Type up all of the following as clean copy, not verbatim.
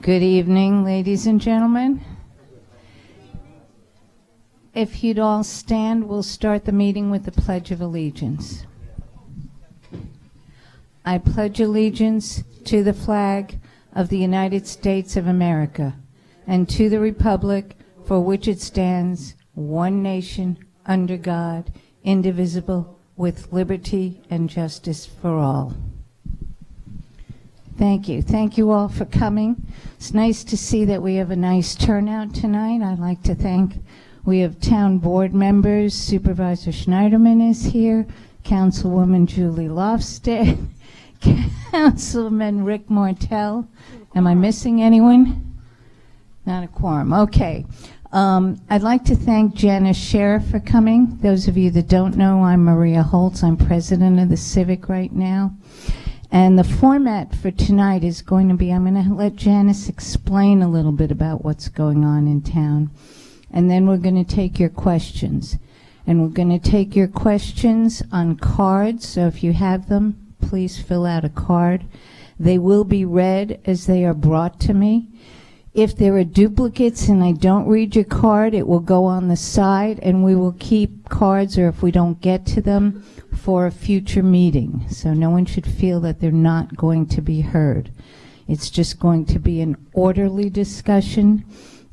Good evening, ladies and gentlemen. If you'd all stand, we'll start the meeting with the Pledge of Allegiance. I pledge allegiance to the flag of the United States of America and to the republic for which it stands, one nation, under God, indivisible, with liberty and justice for all. Thank you. Thank you all for coming. It's nice to see that we have a nice turnout tonight. I'd like to thank, we have town board members. Supervisor Schneiderman is here, Councilwoman Julie Lofstad, Councilman Rick Martell. Am I missing anyone? Not a quorum. Okay. I'd like to thank Janice Sheriff for coming. Those of you that don't know, I'm Maria Holtz. I'm president of the Civic right now. And the format for tonight is going to be, I'm going to let Janice explain a little bit about what's going on in town. And then we're going to take your questions. And we're going to take your questions on cards. So if you have them, please fill out a card. They will be read as they are brought to me. If there are duplicates and I don't read your card, it will go on the side, and we will keep cards, or if we don't get to them, for a future meeting. So no one should feel that they're not going to be heard. It's just going to be an orderly discussion.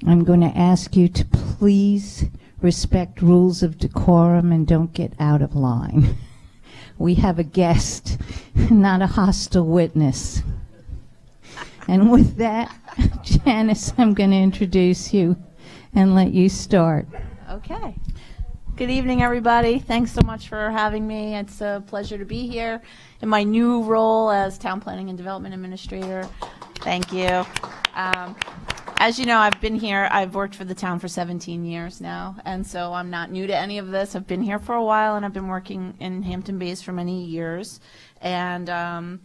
I'm going to ask you to please respect rules of decorum and don't get out of line. We have a guest, not a hostile witness. And with that, Janice, I'm going to introduce you and let you start. Okay. Good evening, everybody. Thanks so much for having me. It's a pleasure to be here in my new role as Town Planning and Development Administrator. Thank you. As you know, I've been here. I've worked for the town for 17 years now, and so I'm not new to any of this. I've been here for a while, and I've been working in Hampton Bays for many years. And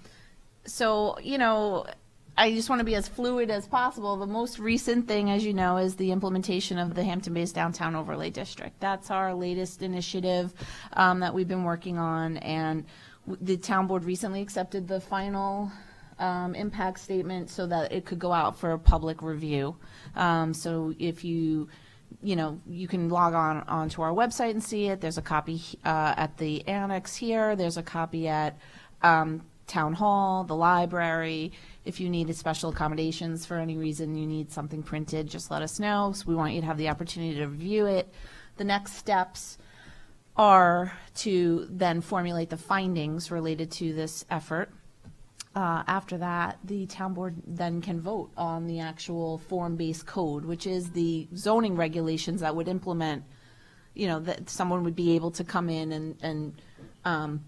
so, you know, I just want to be as fluid as possible. The most recent thing, as you know, is the implementation of the Hampton Bays Downtown Overlay District. That's our latest initiative that we've been working on, and the town board recently accepted the final impact statement so that it could go out for public review. So if you can log on to our website and see it. There's a copy at the annex here. There's a copy at Town Hall, the library. If you needed special accommodations for any reason, you need something printed, just let us know. So we want you to have the opportunity to review it. The next steps are to then formulate the findings related to this effort. After that, the town board then can vote on the actual form-based code, which is the zoning regulations that would implement, you know, that someone would be able to come in and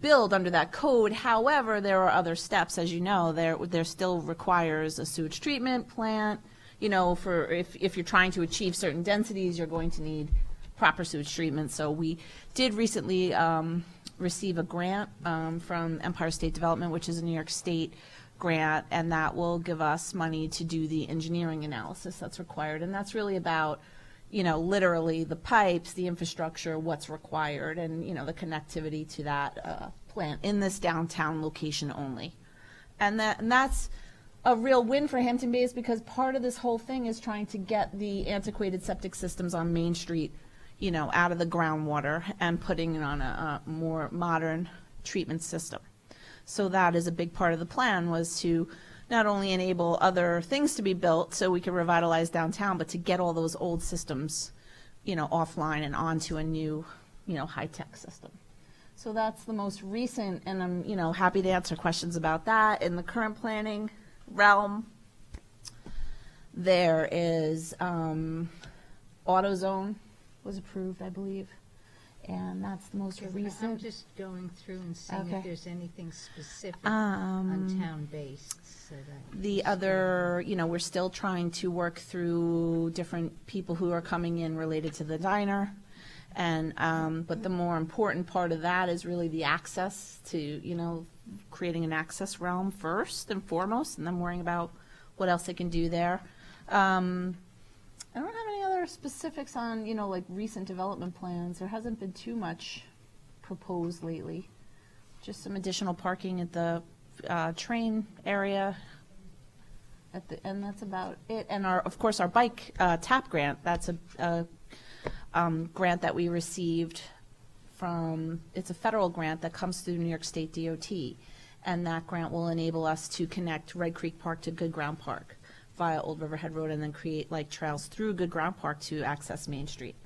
build under that code. However, there are other steps, as you know. There still requires a sewage treatment plant. You know, for if you're trying to achieve certain densities, you're going to need proper sewage treatment. So we did recently receive a grant from Empire State Development, which is a New York State grant, and that will give us money to do the engineering analysis that's required. And that's really about, you know, literally the pipes, the infrastructure, what's required, and, you know, the connectivity to that plant in this downtown location only. And that's a real win for Hampton Bays, because part of this whole thing is trying to get the antiquated septic systems on Main Street, you know, out of the groundwater and putting it on a more modern treatment system. So that is a big part of the plan, was to not only enable other things to be built so we can revitalize downtown, but to get all those old systems, you know, offline and onto a new, you know, high-tech system. So that's the most recent, and I'm, you know, happy to answer questions about that. In the current planning realm, there is AutoZone was approved, I believe. And that's the most recent. I'm just going through and seeing if there's anything specific on town-based. So the other, you know, we're still trying to work through different people who are coming in related to the diner. And but the more important part of that is really the access to, you know, creating an access realm first and foremost, and then worrying about what else they can do there. I don't have any other specifics on, you know, like recent development plans. There hasn't been too much proposed lately. Just some additional parking at the train area and that's about it. And of course, our bike TAP grant, that's a grant that we received from, it's a federal grant that comes through New York State DOT. And that grant will enable us to connect Red Creek Park to Good Ground Park via Old Riverhead Road, and then create like trails through Good Ground Park to access Main Street.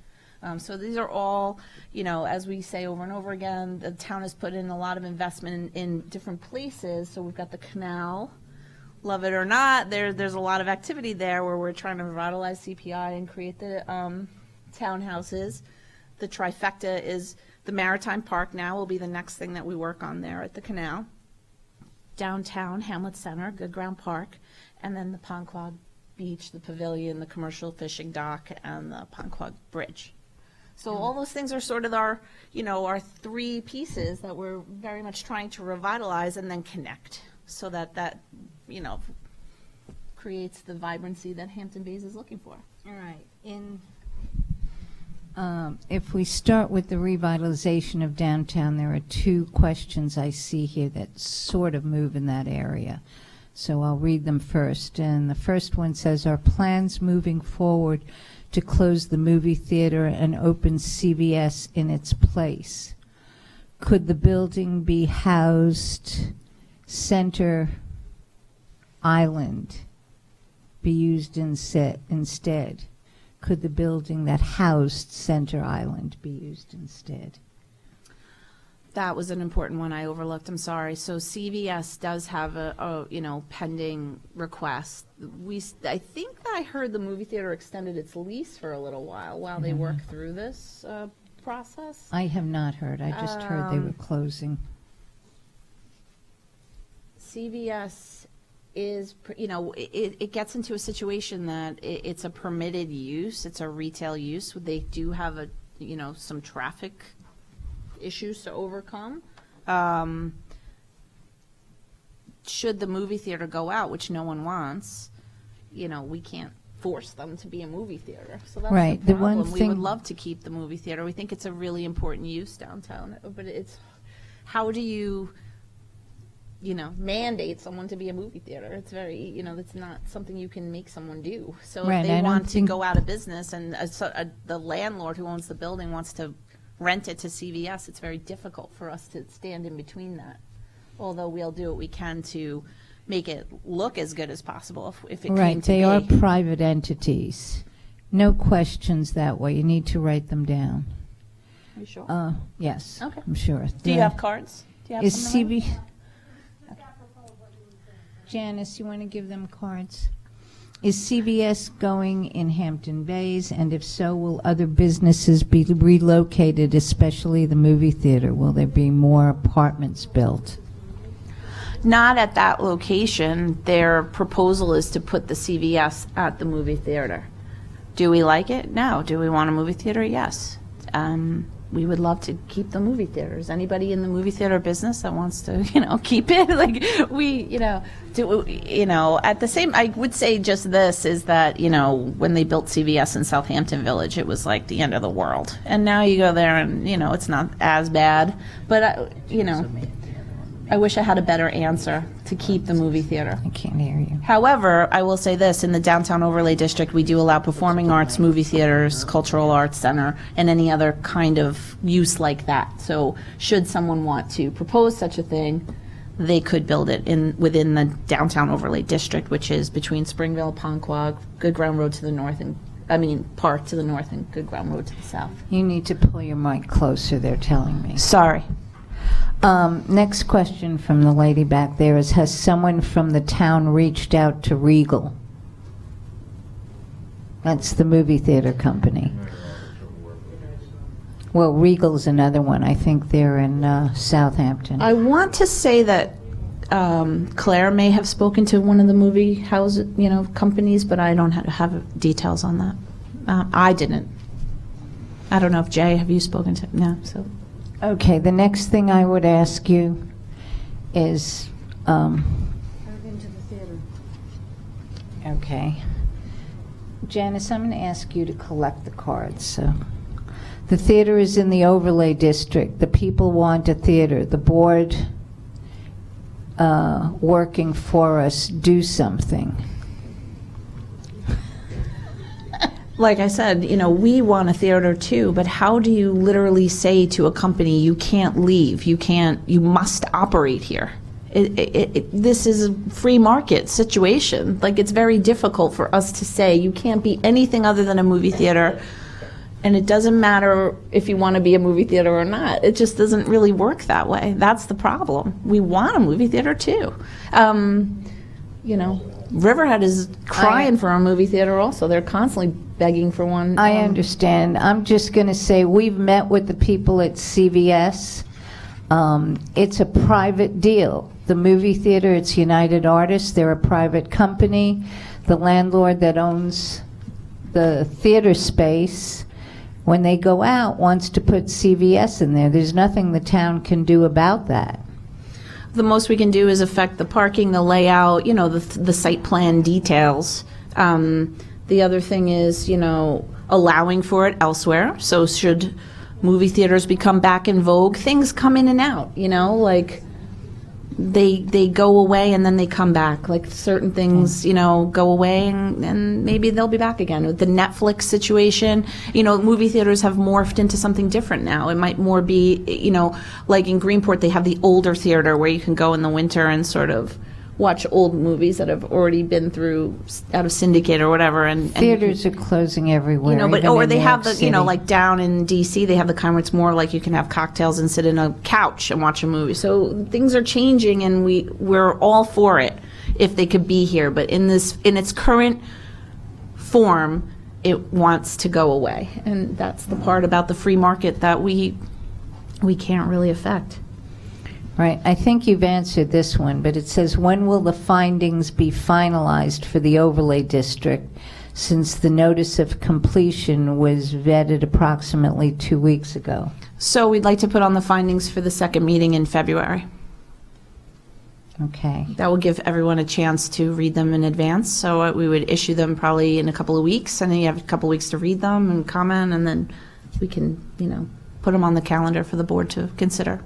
So these are all, as we say over and over again, the town has put in a lot of investment in different places. So we've got the canal, love it or not, there's a lot of activity there where we're trying to revitalize CPI and create the townhouses. The trifecta is the Maritime Park now will be the next thing that we work on there at the canal. Downtown, Hamlet Center, Good Ground Park, and then the Ponquag Beach, the pavilion, the commercial fishing dock, and the Ponquag Bridge. So all those things are sort of our, our three pieces that we're very much trying to revitalize and then connect so that creates the vibrancy that Hampton Bays is looking for. All right. If we start with the revitalization of downtown, there are two questions I see here that sort of move in that area. So I'll read them first. And the first one says, are plans moving forward to close the movie theater and open CVS in its place? Could the building be housed Center Island, be used instead? Could the building that housed Center Island be used instead? That was an important one I overlooked. I'm sorry. So CVS does have a pending request. I think I heard the movie theater extended its lease for a little while they work through this process. I have not heard. I just heard they were closing. CVS is, it gets into a situation that it's a permitted use. It's a retail use. They do have some traffic issues to overcome. Should the movie theater go out, which no one wants, we can't force them to be a movie theater. So that's right. the problem. We would love to keep the movie theater. We think it's a really important use downtown. But it's, how do you mandate someone to be a movie theater? It's very, that's not something you can make someone do. So right, if they want to go out of business and the landlord who owns the building wants to rent it to CVS, it's very difficult for us to stand in between that. Although we'll do what we can to make it look as good as possible if it came to be. Right, they are private entities. No questions that way. You need to write them down. Are you sure? Yes, okay. I'm sure. Do you have cards? Do you have is some CB? Janice, you want to give them cards? Is CVS going in Hampton Bays? And if so, will other businesses be relocated, especially the movie theater? Will there be more apartments built? Not at that location. Their proposal is to put the CVS at the movie theater. Do we like it? No. Do we want a movie theater? Yes. We would love to keep the movie theaters. Anybody in the movie theater business that wants to, keep it, at the same, I would say just this is that, when they built CVS in Southampton Village, it was like the end of the world. And now you go there and, it's not as bad. But, I wish I had a better answer to keep the movie theater. I can't hear you. However, I will say this, in the Downtown Overlay District, we do allow performing arts, movie theaters, cultural arts center, and any other kind of use like that. So should someone want to propose such a thing, they could build it within the Downtown Overlay District, which is between Springville, Ponquag, Good Ground Road to the north, Park to the north and Good Ground Road to the south. You need to pull your mic closer, they're telling me. Sorry. Next question from the lady back there is, has someone from the town reached out to Regal? That's the movie theater company. Well, Regal's another one. I think they're in Southampton. I want to say that Claire may have spoken to one of the movie house, companies, but I don't have details on that. I didn't. I don't know if Jay, have you spoken to? No, so. Okay, the next thing I would ask you is, I've been to the theater. okay. Janice, I'm going to ask you to collect the cards. So, the theater is in the overlay district. The people want a theater. The board working for us, do something. like I said, we want a theater too, but how do you literally say to a company, you can't leave, you must operate here? This is a free market situation. Like, it's very difficult for us to say you can't be anything other than a movie theater, and it doesn't matter if you want to be a movie theater or not. It just doesn't really work that way. That's the problem. We want a movie theater too. Riverhead is crying for a movie theater also. They're constantly begging for one. I understand. I'm just going to say we've met with the people at CVS. It's a private deal. The movie theater, it's United Artists. They're a private company. The landlord that owns the theater space, when they go out, wants to put CVS in there. There's nothing the town can do about that. The most we can do is affect the parking, the layout, the site plan details. The other thing is, allowing for it elsewhere. So should movie theaters become back in vogue, things come in and out, like they go away and then they come back. Like certain things, go away and maybe they'll be back again. With the Netflix situation, movie theaters have morphed into something different now. It might more be, like in Greenport, they have the older theater where you can go in the winter and sort of watch old movies that have already been through out of syndicate or whatever. And theaters are closing everywhere. Or they have the, like down in DC, they have the kind where it's more like you can have cocktails and sit in a couch and watch a movie. So things are changing, and we're all for it if they could be here. But in its current form, it wants to go away, and that's the part about the free market that we can't really affect. Right. I think you've answered this one, but it says, when will the findings be finalized for the overlay district, since the notice of completion was vetted approximately 2 weeks ago? So we'd like to put on the findings for the second meeting in February. Okay. That will give everyone a chance to read them in advance. So we would issue them probably in a couple of weeks, and then you have a couple of weeks to read them and comment, and then we can, put them on the calendar for the board to consider.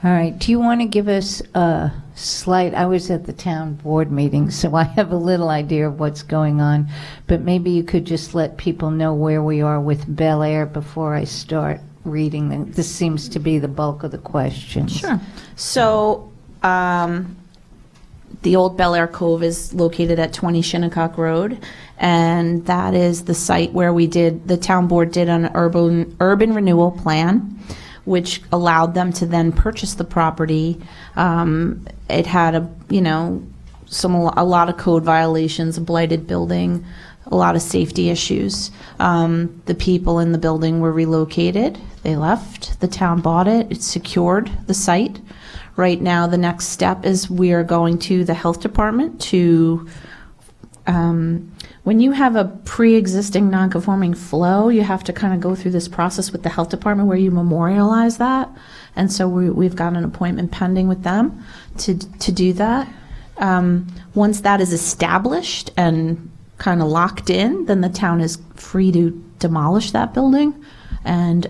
All right. Do you want to give us a slight, I was at the town board meeting, so I have a little idea of what's going on, but maybe you could just let people know where we are with Bel Air before I start reading them. This seems to be the bulk of the questions. Sure. So the old Bel Air Cove is located at 20 Shinnecock Road, and that is the site where the town board did an urban renewal plan, which allowed them to then purchase the property. It had a lot of code violations, a blighted building, a lot of safety issues. The people in the building were relocated. They left. The town bought it. It secured the site. Right now, the next step is we are going to the health department to when you have a pre-existing non-conforming flow, you have to kind of go through this process with the health department where you memorialize that. And so we've got an appointment pending with them to do that. Once that is established and kind of locked in, then the town is free to demolish that building. And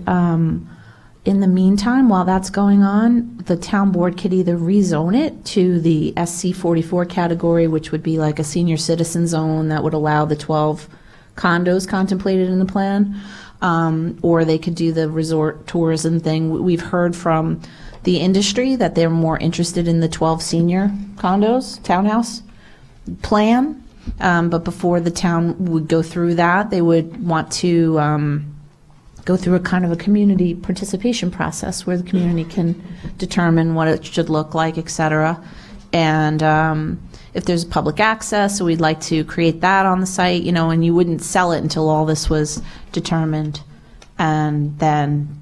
in the meantime, while that's going on, the town board could either rezone it to the SC 44 category, which would be like a senior citizen zone that would allow the 12 condos contemplated in the plan, or they could do the resort tourism thing. We've heard from the industry that they're more interested in the 12 senior condos, townhouse plan, but before the town would go through that, they would want to go through a kind of a community participation process where the community can determine what it should look like, et cetera. And if there's public access, so we'd like to create that on the site, and you wouldn't sell it until all this was determined. And then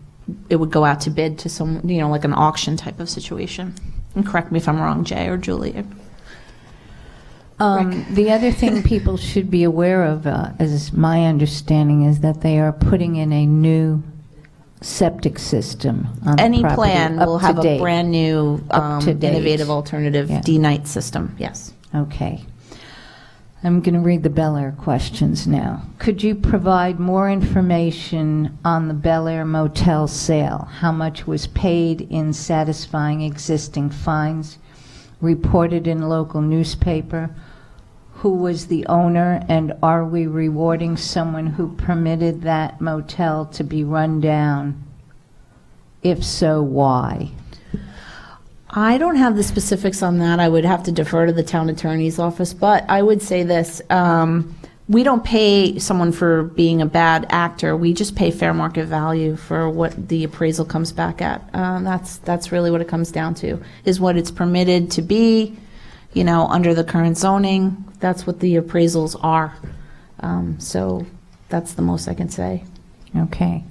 it would go out to bid to some, like an auction type of situation. And correct me if I'm wrong, Jay or Julie. The other thing people should be aware of, as my understanding, is that they are putting in a new septic system on Any the property. plan will have a brand new innovative alternative Yeah. D-night system, yes. Okay. I'm going to read the Bel Air questions now. Could you provide more information on the Bel Air motel sale? How much was paid in satisfying existing fines? Reported in local newspaper? who was the owner, and are we rewarding someone who permitted that motel to be run down? If so, why? I don't have the specifics on that. I would have to defer to the town attorney's office, but I would say this. We don't pay someone for being a bad actor. We just pay fair market value for what the appraisal comes back at. That's really what it comes down to, is what it's permitted to be, under the current zoning. That's what the appraisals are. So that's the most I can say. Okay.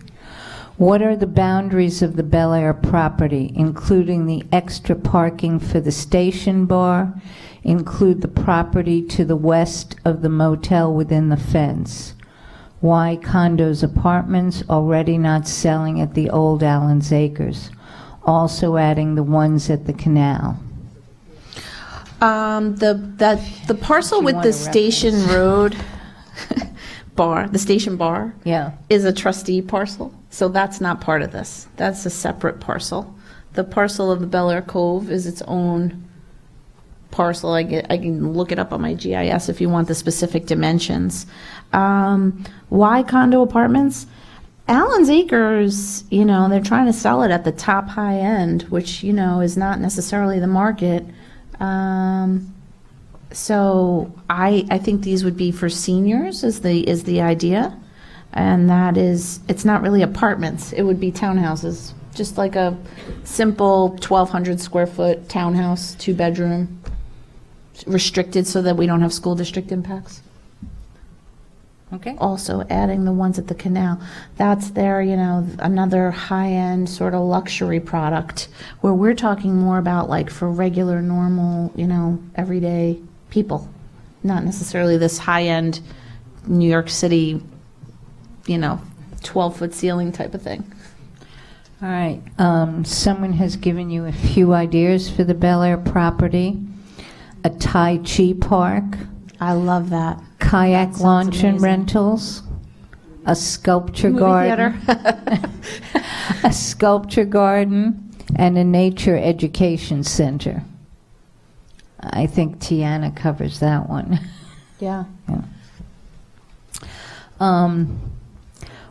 What are the boundaries of the Bel Air property, including the extra parking for the station bar? Include the property to the west of the motel within the fence? Why condos, apartments already not selling at the old Allen's Acres? Also adding the ones at the canal. The parcel Do you with want the a Station reference? Road bar, the station bar, Yeah. is a trustee parcel, so that's not part of this. That's a separate parcel. The parcel of the Bel Air Cove is its own parcel. I can look it up on my GIS if you want the specific dimensions. Why condo apartments? Allen's Acres, they're trying to sell it at the top high end, which, is not necessarily the market. So I think these would be for seniors is the idea. And it's not really apartments. It would be townhouses, just like a simple 1,200 square foot townhouse, 2-bedroom, restricted so that we don't have school district impacts. Okay. Also adding the ones at the canal. That's their, another high-end sort of luxury product where we're talking more about like for regular, normal, everyday people, not necessarily this high-end New York City, 12-foot ceiling type of thing. All right. Someone has given you a few ideas for the Bel Air property. A Tai Chi park, I love that. kayak That sounds launch and amazing. rentals, a sculpture Movie garden, theater. a sculpture garden, and a nature education center. I think Tiana covers that one. Yeah.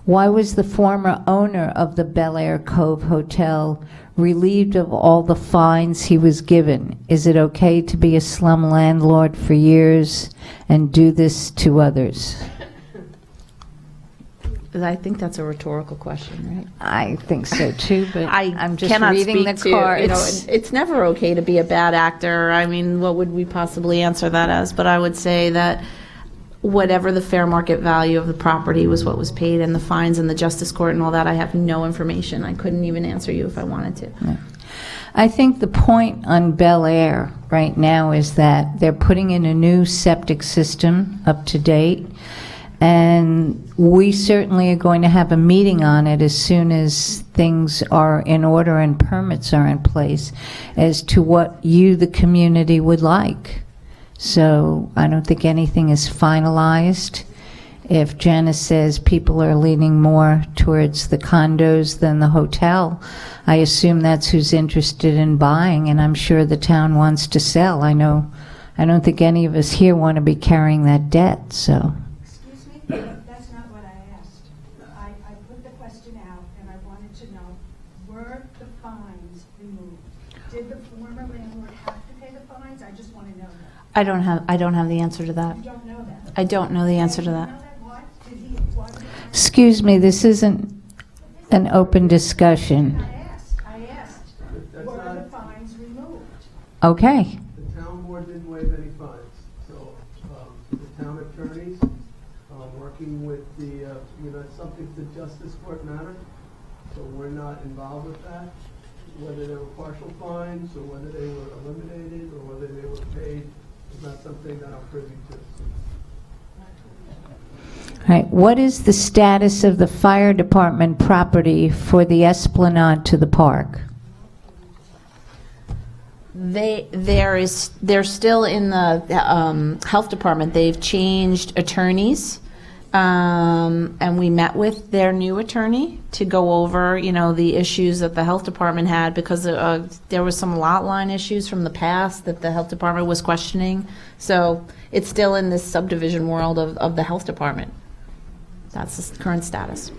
Why was the former owner of the Bel Air Cove Hotel relieved of all the fines he was given? Is it okay to be a slum landlord for years and do this to others? I think that's a rhetorical question, right? I think so too, but I'm just cannot reading speak the to, cards. it's never okay to be a bad actor. I mean, what would we possibly answer that as? But I would say that whatever the fair market value of the property was what was paid, and the fines and the justice court and all that, I have no information. I couldn't even answer you if I wanted to. I think the point on Bel Air right now is that they're putting in a new septic system up to date, and we certainly are going to have a meeting on it as soon as things are in order and permits are in place as to what you, the community, would like. So I don't think anything is finalized. If Janice says people are leaning more towards the condos than the hotel, I assume that's who's interested in buying, and I'm sure the town wants to sell. I don't think any of us here want to be carrying that debt, so. Excuse me, that's not what I asked. I put the question out, and I wanted to know, were the fines removed? Did the former landlord have to pay the fines? I just want to know that. I don't have the answer to that. You don't know that. I don't know the answer to You know that. that? Why? Why did he? Excuse me, this isn't an open discussion. I asked, were the fines removed? Okay. The town board didn't waive any fines, so the town attorneys, working with the, it's subject to justice court matter, so we're not involved with that. Whether they were partial fines, or whether they were eliminated, or whether they were paid, is not something that I'm privy to. All right, what is the status of the fire department property for the esplanade to the park? They're still in the health department. They've changed attorneys. And we met with their new attorney to go over, the issues that the health department had, because there was some lot line issues from the past that the health department was questioning. So it's still in this subdivision world of the health department. That's the current status.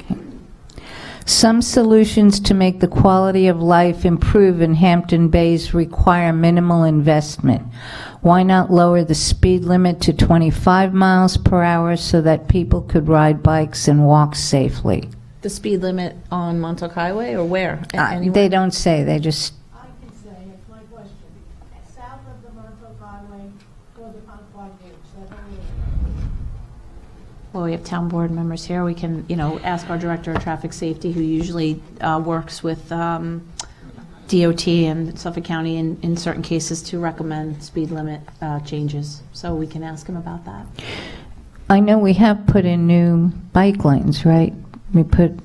Some solutions to make the quality of life improve in Hampton Bays require minimal investment. Why not lower the speed limit to 25 miles per hour so that people could ride bikes and walk safely? The speed limit on Montauk Highway, or where? They don't say, they just, I can say, it's my question. South of the Montauk Highway, toward the Concord Bridge, that whole area. Well, we have town board members here. We can, ask our director of traffic safety, who usually works with DOT and Suffolk County in certain cases to recommend speed limit changes. So we can ask him about that. I know we have put in new bike lanes, right? We put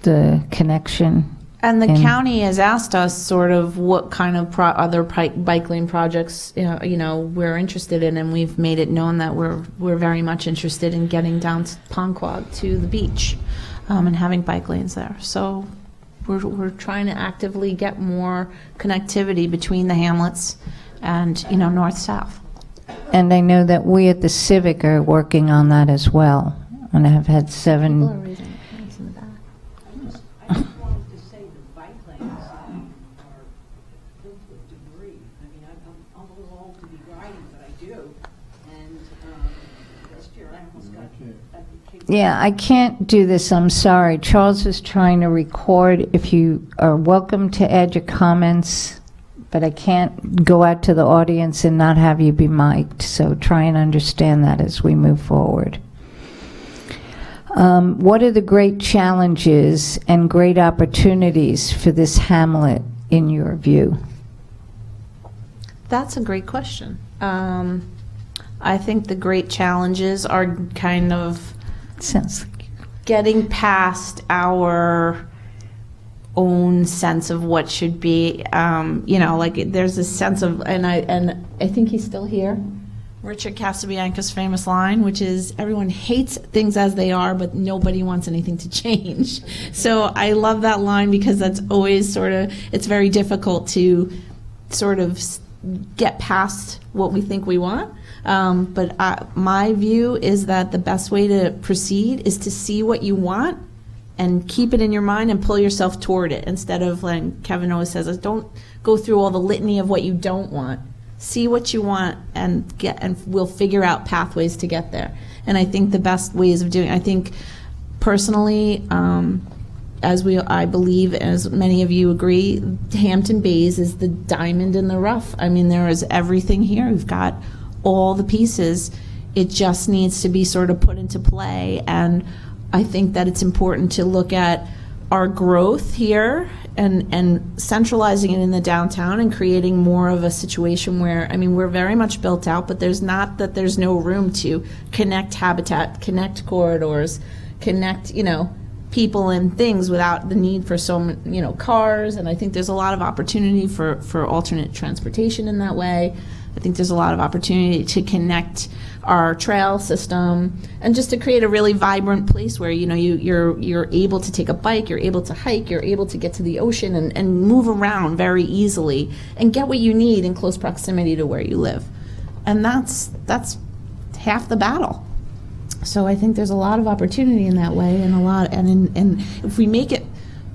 the connection. And the in. county has asked us sort of what kind of other bike lane projects, we're interested in, and we've made it known that we're very much interested in getting down to Ponquag to the beach, and having bike lanes there. So we're trying to actively get more connectivity between the hamlets and, north-south. And I know that we at the Civic are working on that as well, and have had People are 7. raising their hands in the back. I just wanted to say the bike lanes are filled with debris. I mean, I'm a little old to be riding, but I do. And last year I almost got kicked. Yeah, I can't do this, I'm sorry. Charles is trying to record. If you are welcome to add your comments, but I can't go out to the audience and not have you be mic'd, so try and understand that as we move forward. What are the great challenges and great opportunities for this hamlet in your view? That's a great question. I think the great challenges are kind of Sounds like getting past our own sense of what should be. Like there's a sense of, and I think he's still here. Richard Casabianca's famous line, which is, everyone hates things as they are, but nobody wants anything to change. So I love that line, because that's always it's very difficult to sort of get past what we think we want. But my view is that the best way to proceed is to see what you want and keep it in your mind and pull yourself toward it, instead of, like Kevin always says, don't go through all the litany of what you don't want. See what you want and we'll figure out pathways to get there. And I think the best ways of doing it, I think personally, I believe, as many of you agree, Hampton Bays is the diamond in the rough. I mean, there is everything here. We've got all the pieces. It just needs to be sort of put into play. And I think that it's important to look at our growth here and centralizing it in the downtown and creating more of a situation where, I mean, we're very much built out, but there's no room to connect habitat, connect corridors, connect, people and things without the need for so many, cars. And I think there's a lot of opportunity for alternate transportation in that way. I think there's a lot of opportunity to connect our trail system and just to create a really vibrant place where, you're able to take a bike, you're able to hike, you're able to get to the ocean and move around very easily and get what you need in close proximity to where you live. And that's half the battle. So I think there's a lot of opportunity in that way, and if we make it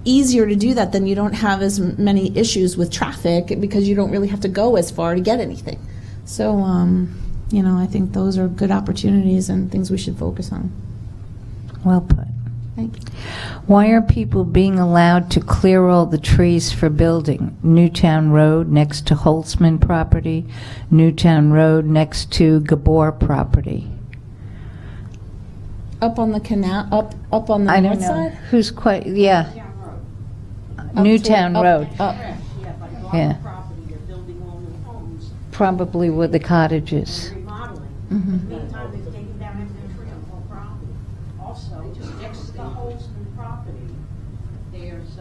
easier to do that, then you don't have as many issues with traffic, because you don't really have to go as far to get anything. So, I think those are good opportunities and things we should focus on. well put. Thank you. Why are people being allowed to clear all the trees for building? Newtown Road next to Holtzman property, Newtown Road next to Gabor property. Up on the canal, up on the I don't north know. side? Who's quite, yeah, Up Newtown toward- Road. Up. Yeah, by Yeah. buying property, you're building all new homes, Probably with the cottages. remodeling. Mhm. Meantime, they've taken down every tree on the whole property. Also, just next to the Holtzman property, there's,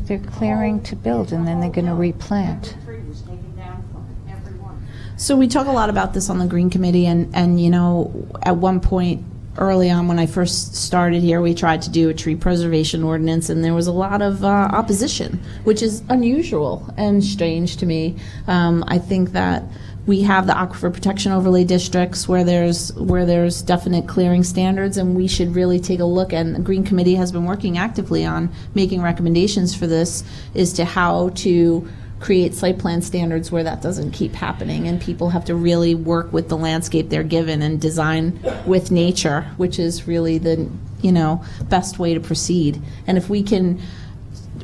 They're clearing to build, and then they're going to replant. every tree was taken down from it, every one. So we talk a lot about this on the Green Committee, and you know, at one point early on when I first started here, we tried to do a tree preservation ordinance, and there was a lot of opposition, which is unusual and strange to me. I think that we have the aquifer protection overlay districts where there's definite clearing standards, and we should really take a look. And the Green Committee has been working actively on making recommendations for this, as to how to create site plan standards where that doesn't keep happening, and people have to really work with the landscape they're given and design with nature, which is really the, you know, best way to proceed. And if we can,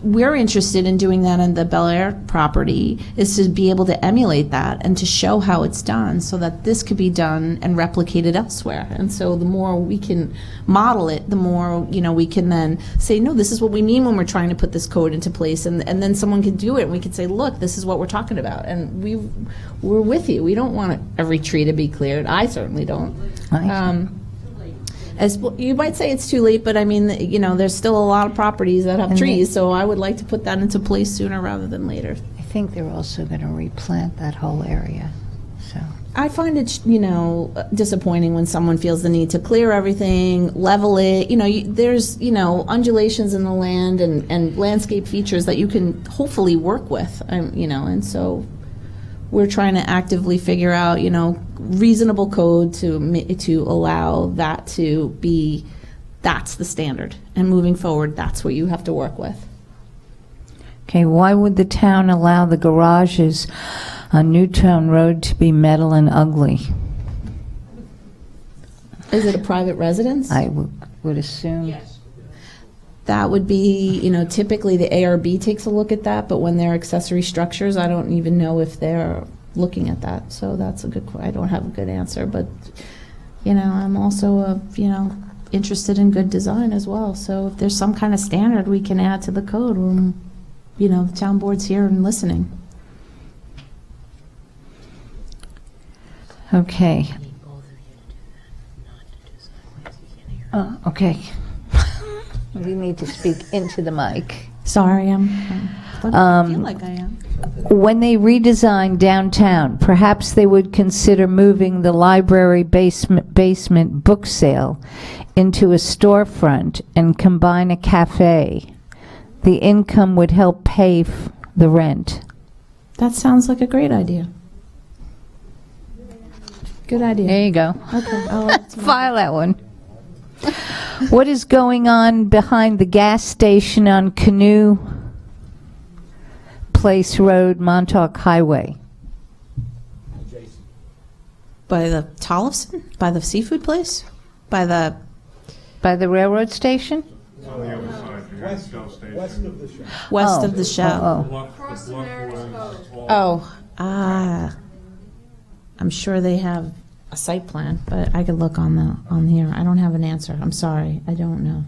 we're interested in doing that on the Bel Air property, is to be able to emulate that and to show how it's done, so that this could be done and replicated elsewhere. And so the more we can model it, the more, you know, we can then say, no, this is what we mean when we're trying to put this code into place, and then someone can do it, and we can say, look, this is what we're talking about, and we're with you. We don't want every tree to be cleared. I certainly don't. As you might say, it's too late, but I mean, you know, there's still a lot of properties that have trees, so I would like to put that into place sooner rather than later. I think they're also going to replant that whole area, so. I find it, you know, disappointing when someone feels the need to clear everything, level it. You know, there's, you know, undulations in the land and landscape features that you can hopefully work with, you know, and so we're trying to actively figure out, you know, reasonable code to allow that to be, that's the standard. And moving forward, that's what you have to work with. Okay, why would the town allow the garages on Newtown Road to be metal and ugly? Is it a private residence? I would assume. Yes. That would be, you know, typically the ARB takes a look at that, but when they're accessory structures, I don't even know if they're looking at that. So that's a good, I don't have a good answer, but, you know, I'm also, you know, interested in good design as well. So if there's some kind of standard we can add to the code, you know, the town board's here and listening. Okay. Okay. We need to speak into the mic. Sorry, I feel like I am. When they redesign downtown, perhaps they would consider moving the library basement book sale into a storefront and combine a cafe. The income would help pay the rent. That sounds like a great idea. Good idea. There you go. Okay, I'll add to my- File that one. What is going on behind the gas station on Canoe Place Road, Montauk Highway? By the Tollefson? By the seafood place? By the... By the railroad station? On the other side, behind the Shell Station. West of the Shell. West Oh, of the Shell. I'm sure they have a site plan, but I could look on here. I don't have an answer. I'm sorry. I don't know.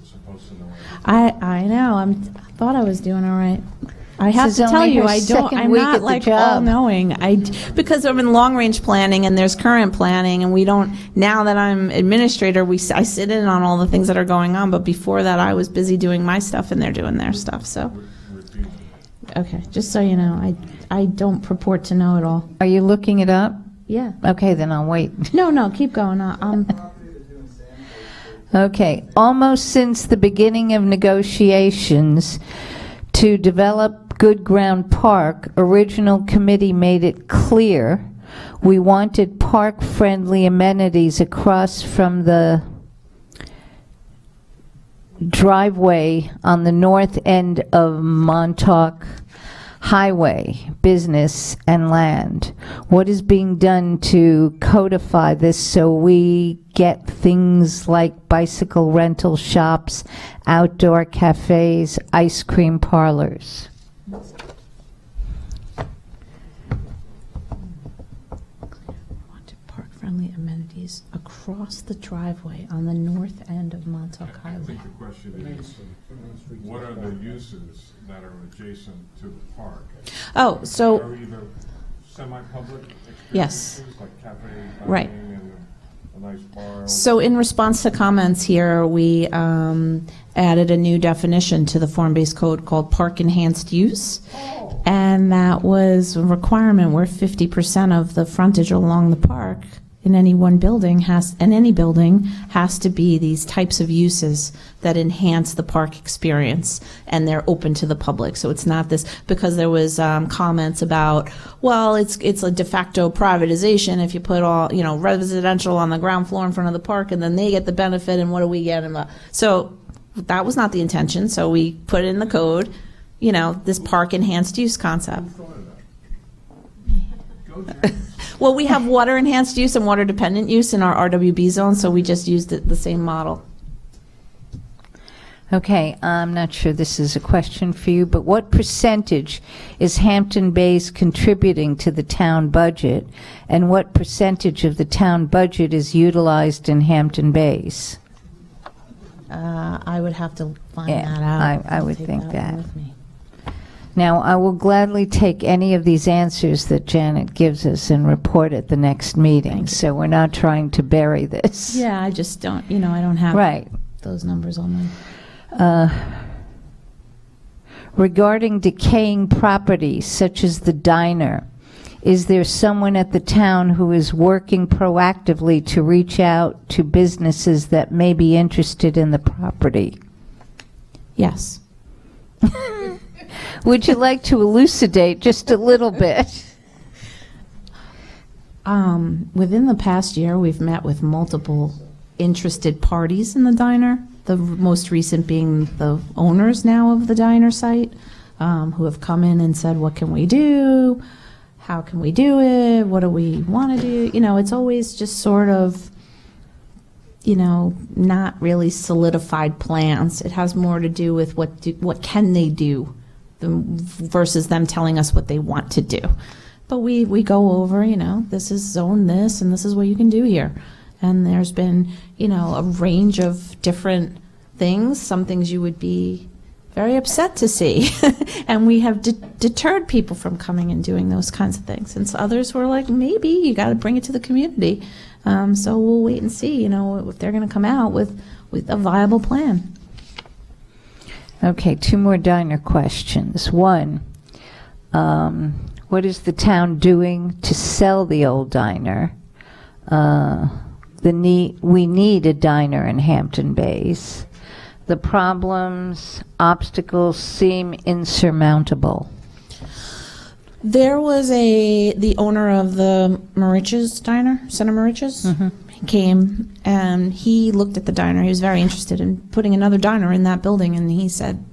Supposed to know. I know. I thought I was doing all right. I have This to is tell only you, her I don't. second I'm week not at the like job. all knowing. Because I'm in long range planning and there's current planning, and we don't. Now that I'm administrator, I sit in on all the things that are going on. But before that, I was busy doing my stuff and they're doing their stuff. So, okay, just so you know, I don't purport to know it all. Are you looking it up? Yeah. Okay, then I'll wait. No, keep going. Okay, almost since the beginning of negotiations to develop Good Ground Park, original committee made it clear we wanted park-friendly amenities across from the driveway on the north end of Montauk Highway, business and land. What is being done to codify this so we get things like bicycle rental shops, outdoor cafes, ice cream parlors? Wanted park-friendly amenities across the driveway on the north end of Montauk I Highway. think the question is, what are the uses that are adjacent to the park? Oh, so, Are either semi-public Yes. experiences, like cafe Right. dining and a nice bar? So in response to comments here, we added a new definition to the form-based code called park enhanced use. And that was a requirement where 50% of the frontage along the park in any one building any building has to be these types of uses that enhance the park experience, and they're open to the public. So it's not this, because there was comments about, well, it's a de facto privatization if you put all, residential on the ground floor in front of the park, and then they get the benefit, and what do we get? So that was not the intention. So we put in the code, this park enhanced use concept. Who thought of that? Go, James. Well, we have water enhanced use and water dependent use in our RWB zone, so we just used the same model. Okay, I'm not sure this is a question for you, but what percentage is Hampton Bays contributing to the town budget, and what percentage of the town budget is utilized in Hampton Bays? I would have to find Yeah, that out. I would Take think one that. with me. Now, I will gladly take any of these answers that Janet gives us and report at the next meeting, so we're not trying to bury this. Yeah, I just don't, I don't have Right. those numbers on my. Regarding decaying properties such as the diner, is there someone at the town who is working proactively to reach out to businesses that may be interested in the property? Yes. Would you like to elucidate just a little bit? Within the past year, we've met with multiple interested parties in the diner, the most recent being the owners now of the diner site, who have come in and said, what can we do? How can we do it? What do we want to do? It's always just sort of, not really solidified plans. It has more to do with what can they do versus them telling us what they want to do. But we go over, this is zone this, and this is what you can do here. And there's been, a range of different things. Some things you would be very upset to see. And we have deterred people from coming and doing those kinds of things. And so others were like, maybe you got to bring it to the community. So we'll wait and see, if they're going to come out with a viable plan. Okay, 2 more diner questions. 1, what is the town doing to sell the old diner? We need a diner in Hampton Bays. The problems, obstacles seem insurmountable. There was the owner of the Marich's Diner, Center Marich's, He came and he looked at the diner. He was very interested in putting another diner in that building, and he said,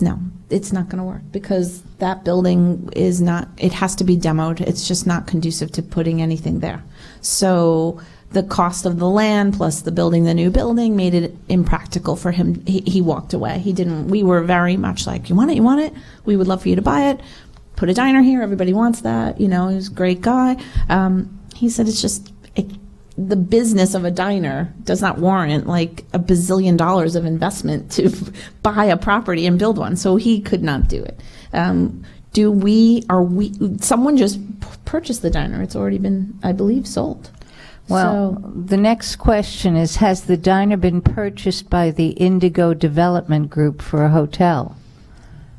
no, it's not going to work because that building is not, it has to be demoed. It's just not conducive to putting anything there. So the cost of the land plus the new building made it impractical for him. He walked away. We were very much like, you want it? We would love for you to buy it. Put a diner here. Everybody wants that. He was a great guy. He said it's just, the business of a diner does not warrant like $1 bazillion of investment to buy a property and build one. So he could not do it. Someone just purchased the diner. It's already been, I believe, sold. Well, the next question is, has the diner been purchased by the Indigo Development Group for a hotel?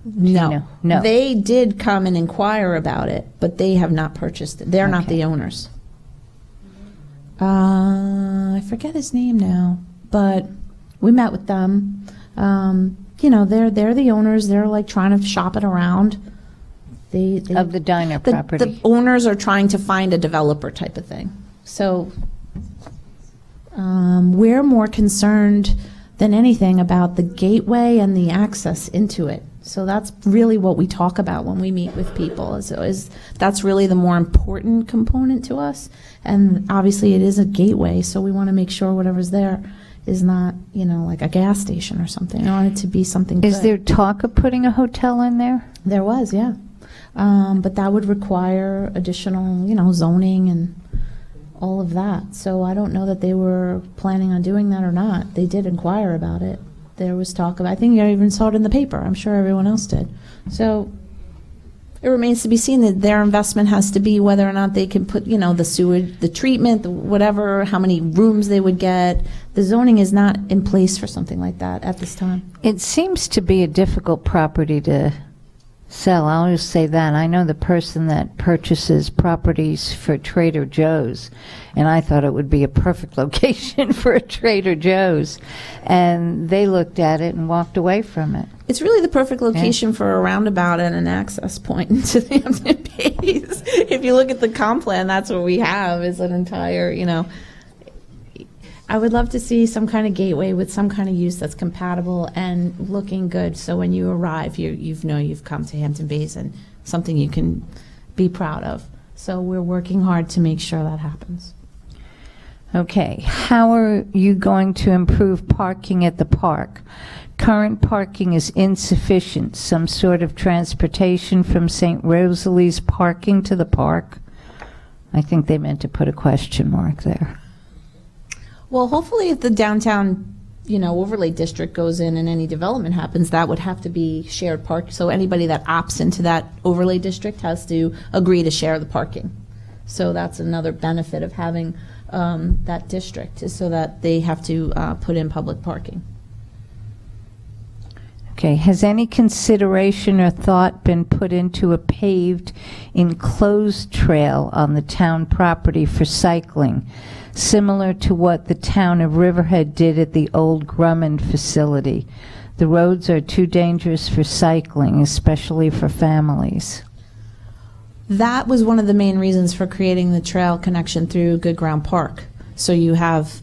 No. No. They did come and inquire about it, but they have not purchased it. They're not Okay. the owners. I forget his name now, but we met with them. They're the owners. They're like trying to shop it around. Of the diner property? The owners are trying to find a developer type of thing. So we're more concerned than anything about the gateway and the access into it. So that's really what we talk about when we meet with people. Is that's really the more important component to us. And obviously it is a gateway, so we want to make sure whatever's there is not, like a gas station or something. I want it to be something Is good. there talk of putting a hotel in there? There was, yeah. But that would require additional, zoning and all of that. So I don't know that they were planning on doing that or not. They did inquire about it. There was talk of, I think I even saw it in the paper. I'm sure everyone else did. So it remains to be seen that their investment has to be whether or not they can put, the sewage, the treatment, the whatever, how many rooms they would get. The zoning is not in place for something like that at this time. It seems to be a difficult property to sell. I'll just say that. I know the person that purchases properties for Trader Joe's, and I thought it would be a perfect location for a Trader Joe's. And they looked at it and walked away from it. It's really the perfect location for a roundabout and an access point into the Hampton Bays. If you look at the comp plan, that's what we have, is an entire, I would love to see some kind of gateway with some kind of use that's compatible and looking good. So when you arrive, you've come to Hampton Bays and something you can be proud of. So we're working hard to make sure that happens. Okay, how are you going to improve parking at the park? Current parking is insufficient. Some sort of transportation from St. Rosalie's parking to the park? I think they meant to put a question mark there. Well, hopefully if the downtown, overlay district goes in and any development happens, that would have to be shared park. So anybody that opts into that overlay district has to agree to share the parking. So that's another benefit of having that district, is so that they have to put in public parking. Okay, has any consideration or thought been put into a paved enclosed trail on the town property for cycling, similar to what the town of Riverhead did at the old Grumman facility? The roads are too dangerous for cycling, especially for families. That was one of the main reasons for creating the trail connection through Good Ground Park. So you have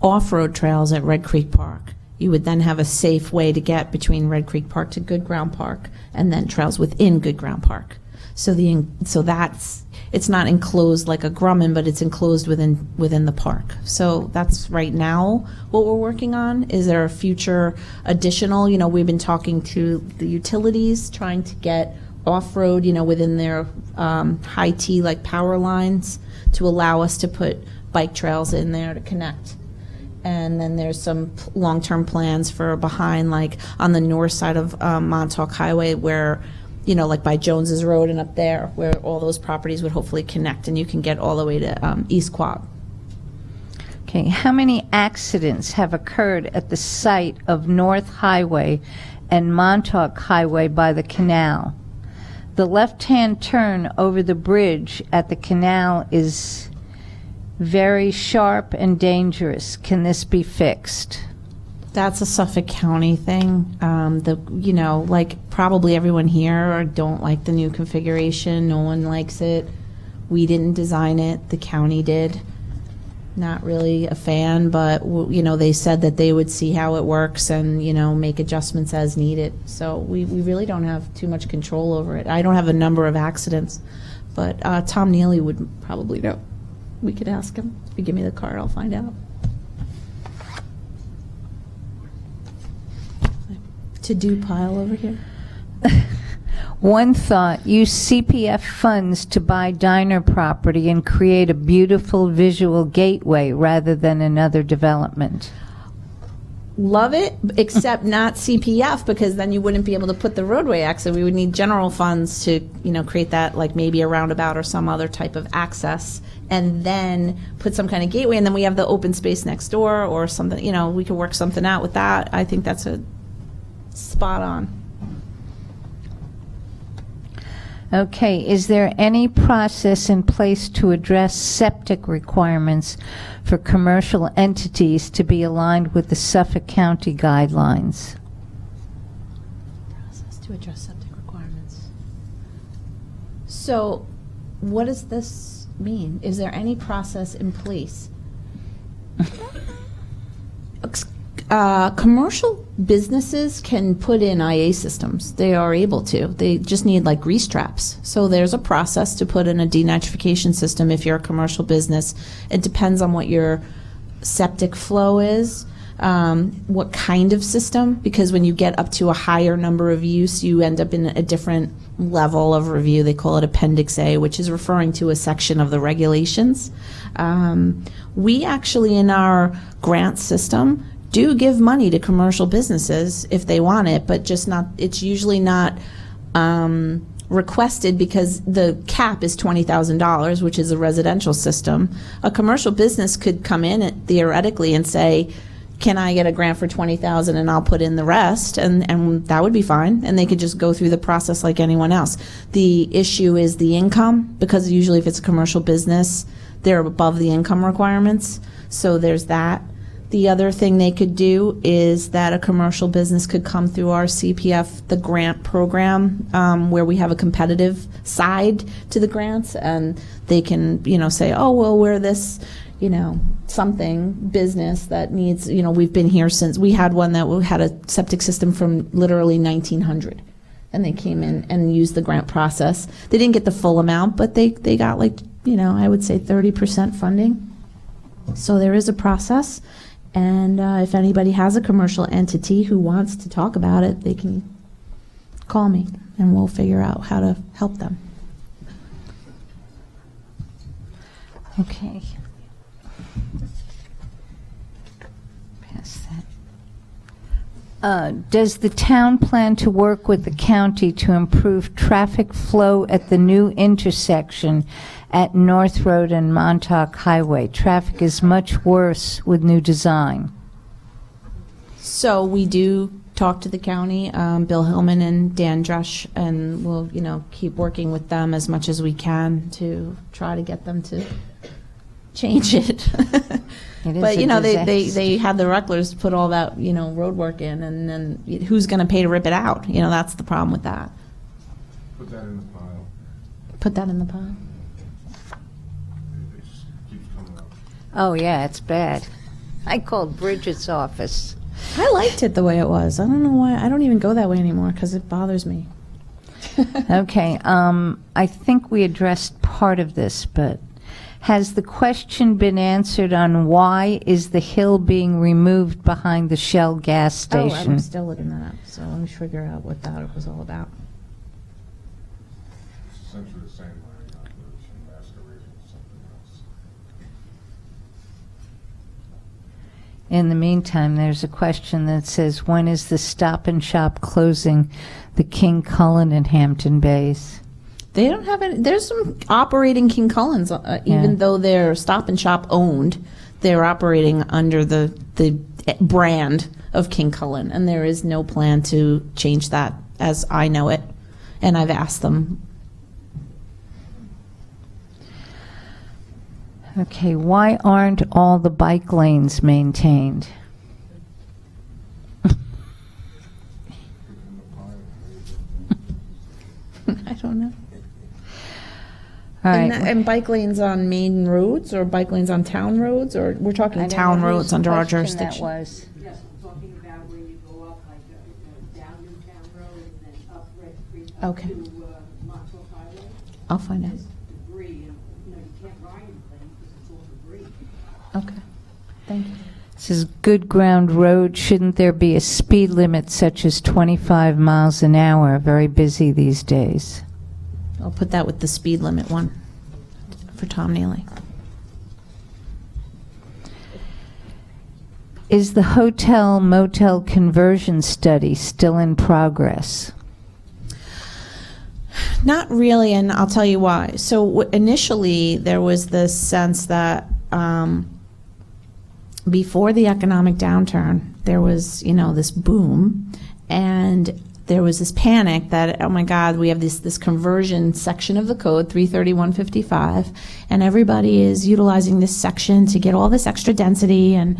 off-road trails at Red Creek Park. You would then have a safe way to get between Red Creek Park to Good Ground Park, and then trails within Good Ground Park. So it's not enclosed like a Grumman, but it's enclosed within the park. So that's right now what we're working on. Is there a future additional? We've been talking to the utilities, trying to get off-road, within their high T like power lines, to allow us to put bike trails in there to connect. And then there's some long-term plans for behind, like on the north side of Montauk Highway, where, like by Jones's Road and up there, where all those properties would hopefully connect, and you can get all the way to East Quad. Okay, how many accidents have occurred at the site of North Highway and Montauk Highway by the canal? The left-hand turn over the bridge at the canal is very sharp and dangerous. Can this be fixed? That's a Suffolk County thing. Probably everyone here don't like the new configuration. No one likes it. We didn't design it. The county did. Not really a fan, but they said that they would see how it works and make adjustments as needed. So we really don't have too much control over it. I don't have a number of accidents, but Tom Neely would probably know. We could ask him. If you give me the card, I'll find out. To-do pile over here. One thought, use CPF funds to buy diner property and create a beautiful visual gateway rather than another development. Love it, except not CPF, because then you wouldn't be able to put the roadway access. We would need general funds to, create that, like maybe a roundabout or some other type of access, and then put some kind of gateway, and then we have the open space next door or something. We could work something out with that. I think that's a spot on. Okay, is there any process in place to address septic requirements for commercial entities to be aligned with the Suffolk County guidelines? Process to address septic requirements. So, what does this mean? Is there any process in place? Commercial businesses can put in IA systems. They are able to. They just need like grease traps. So there's a process to put in a denitrification system if you're a commercial business. It depends on what your septic flow is, what kind of system, because when you get up to a higher number of use, you end up in a different level of review. They call it Appendix A, which is referring to a section of the regulations. We actually, in our grant system, do give money to commercial businesses if they want it, but just not. It's usually not requested, because the cap is $20,000, which is a residential system, a commercial business could come in theoretically and say, can I get a grant for $20,000 and I'll put in the rest, and that would be fine, and they could just go through the process like anyone else. The issue is the income, because usually if it's a commercial business, they're above the income requirements, so there's that. The other thing they could do is that a commercial business could come through our CPF, the grant program, where we have a competitive side to the grants, and they can, say, oh, well, we're this, something business that needs, we've been here since, we had one that had a septic system from literally 1900. And they came in and used the grant process. They didn't get the full amount, but they got I would say 30% funding. So there is a process. And if anybody has a commercial entity who wants to talk about it, they can call me and we'll figure out how to help them. Okay. Pass that. Does the town plan to work with the county to improve traffic flow at the new intersection at North Road and Montauk Highway? Traffic is much worse with new design. So we do talk to the county, Bill Hillman and Dan Drush, and we'll, keep working with them as much as we can to try to get them to change it. It is But, a they had the Rucklers put all that, road work in, and then who's going to pay to rip it out? That's the problem with that. Put that in the pile. Put that in the pile. It just keeps coming up. Oh, yeah, it's bad. I called Bridget's office. I liked it the way it was. I don't know why. I don't even go that way anymore because it bothers me. Okay, I think we addressed part of this, but has the question been answered on why is the hill being removed behind the Shell gas station? I'm still looking that up, so let me figure out what that was all about. It's essentially the same line, not the masquerading as something else. In the meantime, there's a question that says, when is the Stop and Shop closing the King Cullen in Hampton Bays? They don't have any. There's some operating King Cullens, even though they're Stop and Shop owned. They're operating under the brand of King Cullen, and there is no plan to change that as I know it. And I've asked them. Okay, why aren't all the bike lanes maintained? Put it in the pile. I don't know. All right. And bike lanes on main roads or bike lanes on town roads, or we're talking town roads under our jurisdiction? That was. Yes, I'm talking about where you go up, down Newtown Road and then up Red Creek up Okay. to Montauk Highway. I'll find out. There's debris, you can't ride anything because it's all debris. Okay. Thank you. This is Good Ground Road. Shouldn't there be a speed limit such as 25 miles an hour? Very busy these days. I'll put that with the speed limit one for Tom Neely. Is the hotel-motel conversion study still in progress? Not really, and I'll tell you why. So initially, there was this sense that before the economic downturn, there was, this boom, and there was this panic that, oh my God, we have this conversion section of the code, 33155, and everybody is utilizing this section to get all this extra density, and,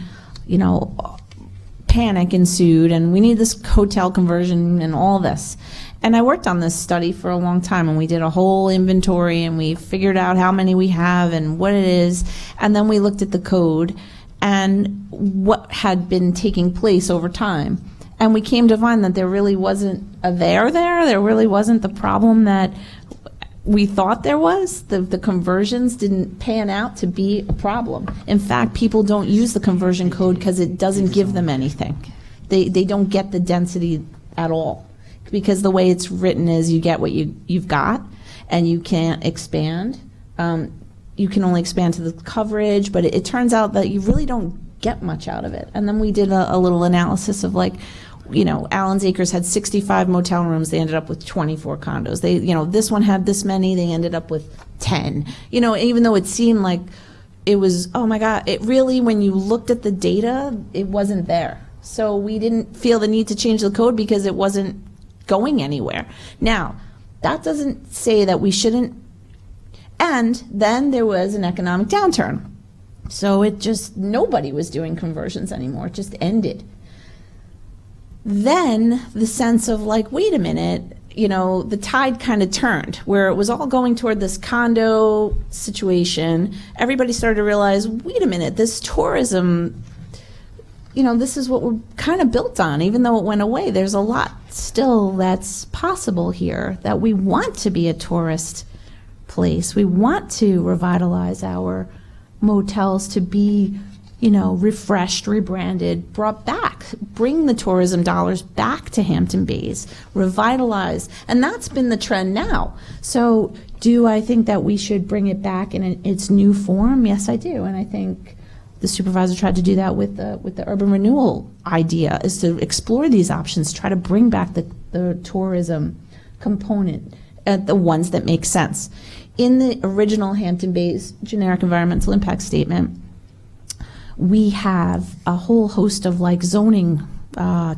panic ensued, and we need this hotel conversion and all this. And I worked on this study for a long time, and we did a whole inventory, and we figured out how many we have and what it is, and then we looked at the code and what had been taking place over time. And we came to find that there really wasn't a there. There really wasn't the problem that we thought there was. The conversions didn't pan out to be a problem. In fact, people don't use the conversion code because it doesn't give them anything. They don't get the density at all. Because the way it's written is you get what you've got, and you can't expand. You can only expand to the coverage, but it turns out that you really don't get much out of it. And then we did a little analysis of Allen's Acres had 65 motel rooms. They ended up with 24 condos. This one had this many. They ended up with 10. Even though it seemed like it was, oh my God, it really, when you looked at the data, it wasn't there. So we didn't feel the need to change the code because it wasn't going anywhere. Now, that doesn't say that we shouldn't. And then there was an economic downturn. So nobody was doing conversions anymore. It just ended. Then the sense of like, wait a minute, the tide kind of turned where it was all going toward this condo situation. Everybody started to realize, wait a minute, this tourism, this is what we're kind of built on. Even though it went away, there's a lot still that's possible here, that we want to be a tourist place. We want to revitalize our motels to be refreshed, rebranded, brought back, bring the tourism dollars back to Hampton Bays, revitalize. And that's been the trend now. So do I think that we should bring it back in its new form? Yes, I do. And I think the supervisor tried to do that with the urban renewal idea, is to explore these options, try to bring back the tourism component, the ones that make sense. In the original Hampton Bays generic environmental impact statement, we have a whole host of zoning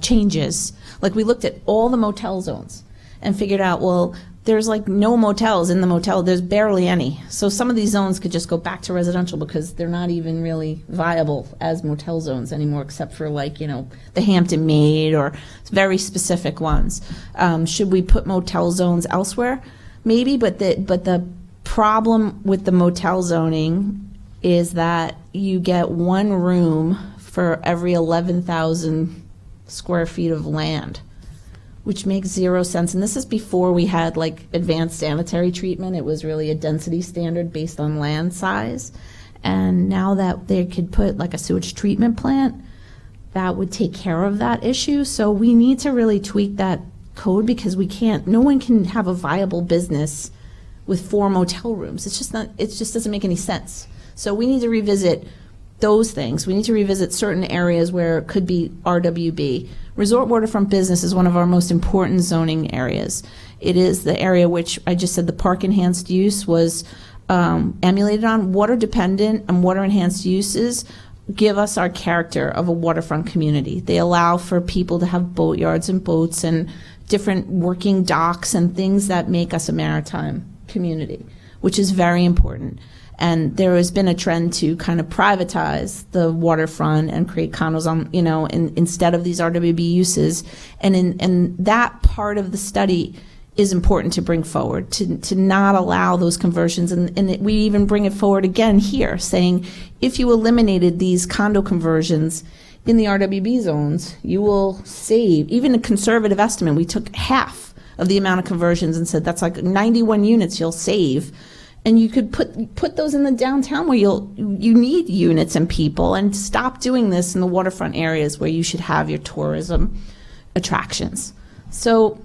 changes. We looked at all the motel zones and figured out, well, there's no motels in the motel. There's barely any. So some of these zones could just go back to residential because they're not even really viable as motel zones anymore, except for the Hampton Maid or very specific ones. Should we put motel zones elsewhere? Maybe, but the problem with the motel zoning is that you get one room for every 11,000 square feet of land, which makes zero sense. And this is before we had advanced sanitary treatment. It was really a density standard based on land size. And now that they could put a sewage treatment plant, that would take care of that issue. So we need to really tweak that code because no one can have a viable business with 4 motel rooms. It just doesn't make any sense. So we need to revisit those things. We need to revisit certain areas where it could be RWB. Resort waterfront business is one of our most important zoning areas. It is the area which I just said the park enhanced use was emulated on. Water dependent and water enhanced uses give us our character of a waterfront community. They allow for people to have boatyards and boats and different working docks and things that make us a maritime community, which is very important. And there has been a trend to kind of privatize the waterfront and create condos on, instead of these RWB uses. And that part of the study is important to bring forward, to not allow those conversions. And we even bring it forward again here, saying if you eliminated these condo conversions in the RWB zones, you will save, even a conservative estimate, we took half of the amount of conversions and said that's 91 units you'll save. And you could put those in the downtown where you need units and people, and stop doing this in the waterfront areas where you should have your tourism attractions. So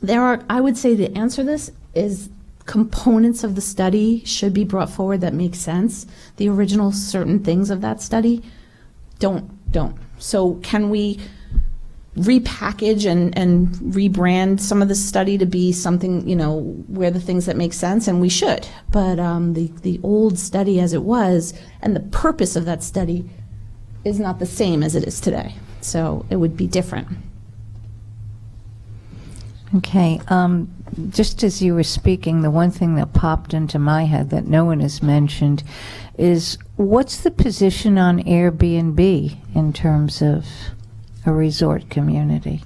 I would say to answer this is components of the study should be brought forward that make sense. The original certain things of that study don't. So can we repackage and rebrand some of the study to be something, where the things that make sense, and we should. But the old study as it was, and the purpose of that study is not the same as it is today. So it would be different. Okay, just as you were speaking, the one thing that popped into my head that no one has mentioned is, what's the position on Airbnb in terms of a resort community?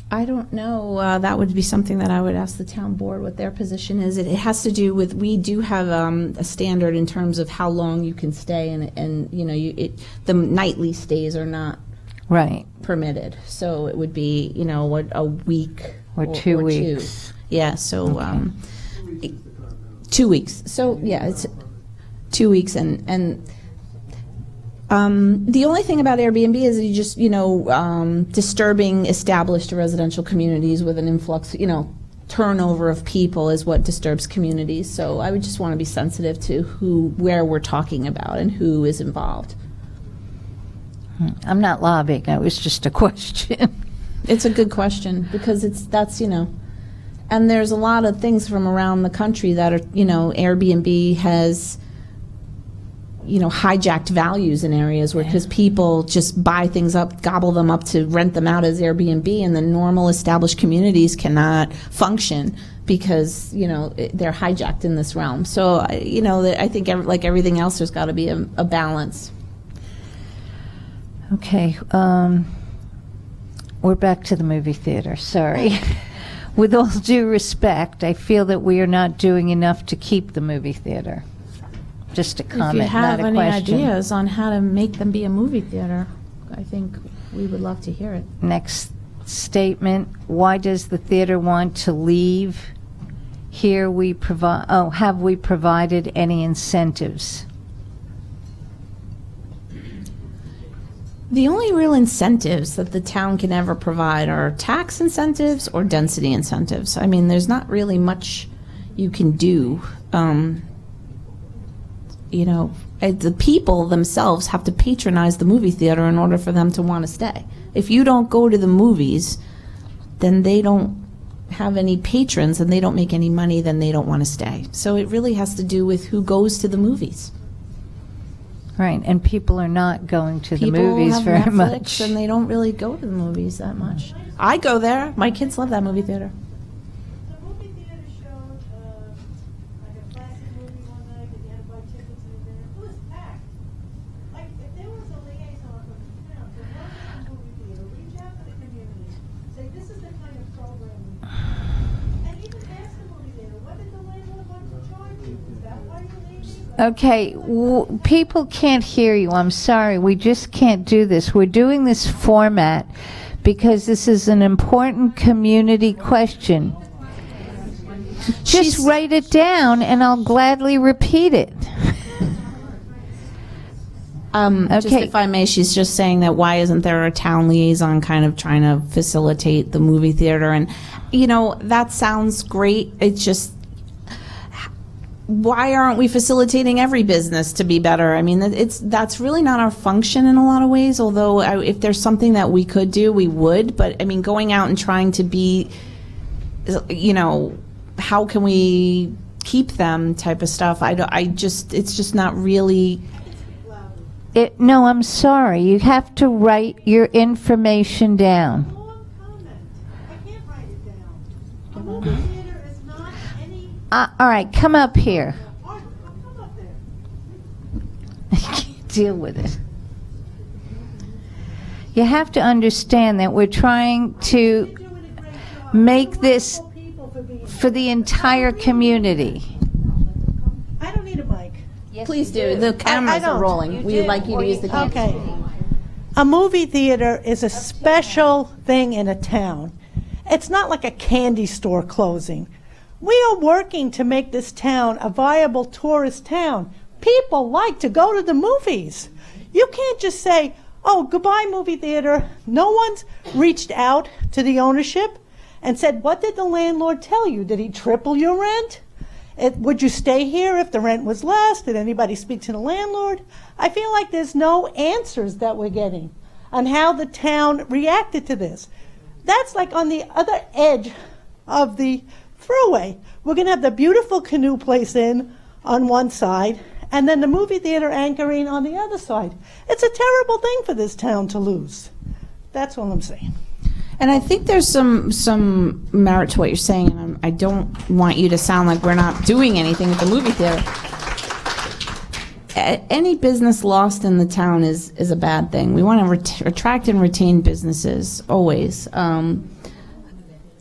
I don't know. That would be something that I would ask the town board what their position is. It has to do with, we do have a standard in terms of how long you can stay, and the nightly stays are not right permitted. So it would be, a week or 2 weeks. Yeah, so Okay. 2 weeks. So yeah, it's 2 weeks, and the only thing about Airbnb is you just, disturbing established residential communities with an influx, turnover of people is what disturbs communities. So I would just want to be sensitive to where we're talking about and who is involved. I'm not lobbying, it was just a question. It's a good question because that's and there's a lot of things from around the country that are, Airbnb has, hijacked values in areas where, because people just buy things up, gobble them up to rent them out as Airbnb, and the normal established communities cannot function because, they're hijacked in this realm. So, I think like everything else, there's got to be a balance. Okay, we're back to the movie theater, sorry. With all due respect, I feel that we are not doing enough to keep the movie theater. Just a comment, If you have not a any question. ideas on how to make them be a movie theater, I think we would love to hear it. Next statement, why does the theater want to leave? Here we provide, have we provided any incentives? The only real incentives that the town can ever provide are tax incentives or density incentives. I mean, there's not really much you can do. The people themselves have to patronize the movie theater in order for them to want to stay. If you don't go to the movies, then they don't have any patrons and they don't make any money, then they don't want to stay. So it really has to do with who goes to the movies. Right, and people are not going to the People movies have very Netflix much. and they don't really go to the movies that much. I go there. My kids love that movie theater. The movie theater showed like a classic movie one night that you had to buy tickets in there. It was packed. Like if there was a liaison from the town to run the movie theater, reach out to the community, say this is the kind of programming, and even ask the movie theater, what did the landlord want to charge you? Is that why you're leaving? Okay, people can't hear you. I'm sorry. We just can't do this. We're doing this format because this is an important community question. Just write it down and I'll gladly repeat it. Just if I may, she's just saying that why isn't there a town liaison kind of trying to facilitate the movie theater? And, that sounds great. It's just, why aren't we facilitating every business to be better? I mean, that's really not our function in a lot of ways, although if there's something that we could do, we would. But, I mean, going out and trying to be, how can we keep them type of stuff, it's just not really... No, I'm sorry. You have to write your information down. Long comment. I can't write it down. A movie theater is not any All right, come up here. art. Come up there. I can't deal with it. You have to understand that we're trying to You're doing a great job. make this People for being. for the entire community. I don't need a mic. Please do. The cameras are don't. rolling. We'd like you to use the camera. Okay. A movie theater is a special thing in a town. It's not like a candy store closing. We are working to make this town a viable tourist town. People like to go to the movies. You can't just say, oh, goodbye, movie theater. No one's reached out to the ownership and said, what did the landlord tell you? Did he triple your rent? Would you stay here if the rent was less? Did anybody speak to the landlord? I feel like there's no answers that we're getting on how the town reacted to this. That's like on the other edge of the thruway. We're going to have the beautiful canoe place in on one side and then the movie theater anchoring on the other side. It's a terrible thing for this town to lose. That's all I'm saying. And I think there's some merit to what you're saying, and I don't want you to sound like we're not doing anything at the movie theater. Any business lost in the town is a bad thing. We want to attract and retain businesses, always.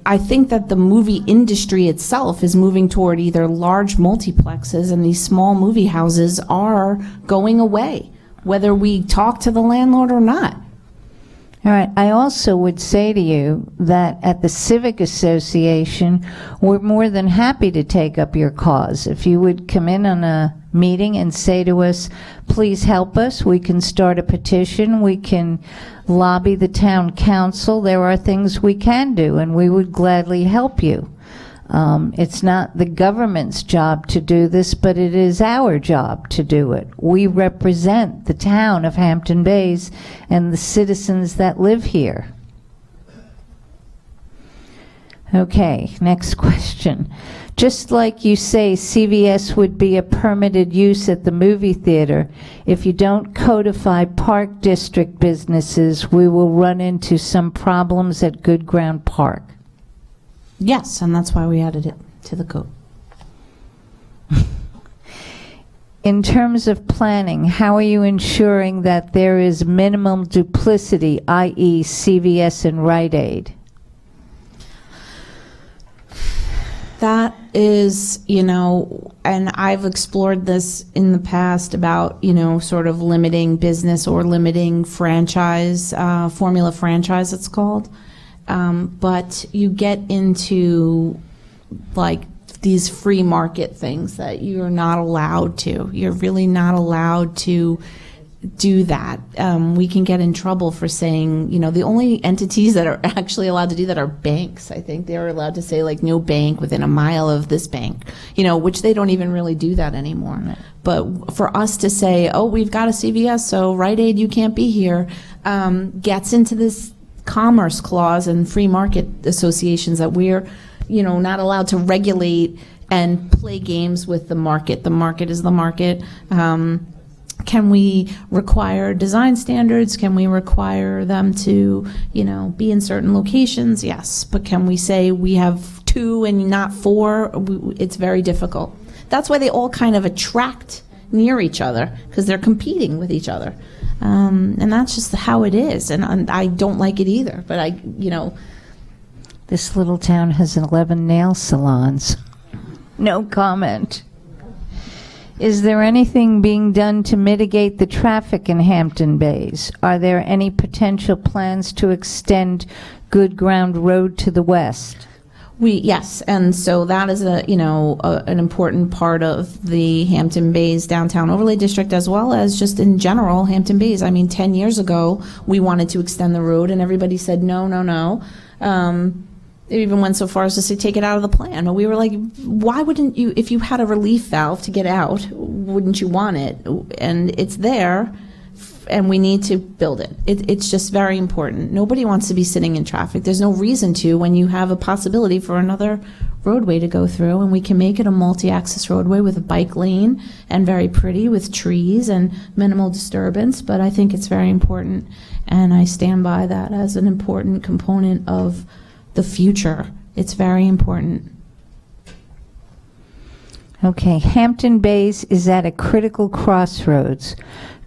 I think that the movie industry itself is moving toward either large multiplexes, and these small movie houses are going away, whether we talk to the landlord or not. All right. I also would say to you that at the Civic Association, we're more than happy to take up your cause. If you would come in on a meeting and say to us, please help us, we can start a petition, we can lobby the town council, there are things we can do, and we would gladly help you. It's not the government's job to do this, but it is our job to do it. We represent the town of Hampton Bays and the citizens that live here. Okay, next question. Just like you say CVS would be a permitted use at the movie theater, if you don't codify Park District businesses, we will run into some problems at Good Ground Park. Yes, and that's why we added it to the code. In terms of planning, how are you ensuring that there is minimum duplicity, i.e. CVS and Rite Aid? That is, and I've explored this in the past about, sort of limiting business or limiting franchise, formula franchise it's called. But you get into like these free market things that you're not allowed to. You're really not allowed to do that. We can get in trouble for saying, the only entities that are actually allowed to do that are banks. I think they're allowed to say like no bank within a mile of this bank, which they don't even really do that anymore. Right. But for us to say, oh, we've got a CVS, so Rite Aid, you can't be here, gets into this commerce clause and free market associations that we're, not allowed to regulate and play games with the market. The market is the market. Can we require design standards? Can we require them to, be in certain locations? Yes. But can we say we have 2 and not 4? It's very difficult. That's why they all kind of attract near each other, because they're competing with each other. And that's just how it is. And I don't like it either. But This little town has 11 nail salons. No comment. Is there anything being done to mitigate the traffic in Hampton Bays? Are there any potential plans to extend Good Ground Road to the west? Yes, and so that is an important part of the Hampton Bays Downtown Overlay District, as well as just in general Hampton Bays. I mean, 10 years ago, we wanted to extend the road, and everybody said no, no, no. It even went so far as to say take it out of the plan. But we were like, why wouldn't you, if you had a relief valve to get out, wouldn't you want it? And it's there, and we need to build it. It's just very important. Nobody wants to be sitting in traffic. There's no reason to when you have a possibility for another roadway to go through, and we can make it a multi-access roadway with a bike lane and very pretty with trees and minimal disturbance. But I think it's very important, and I stand by that as an important component of the future. It's very important. Okay, Hampton Bays is at a critical crossroads.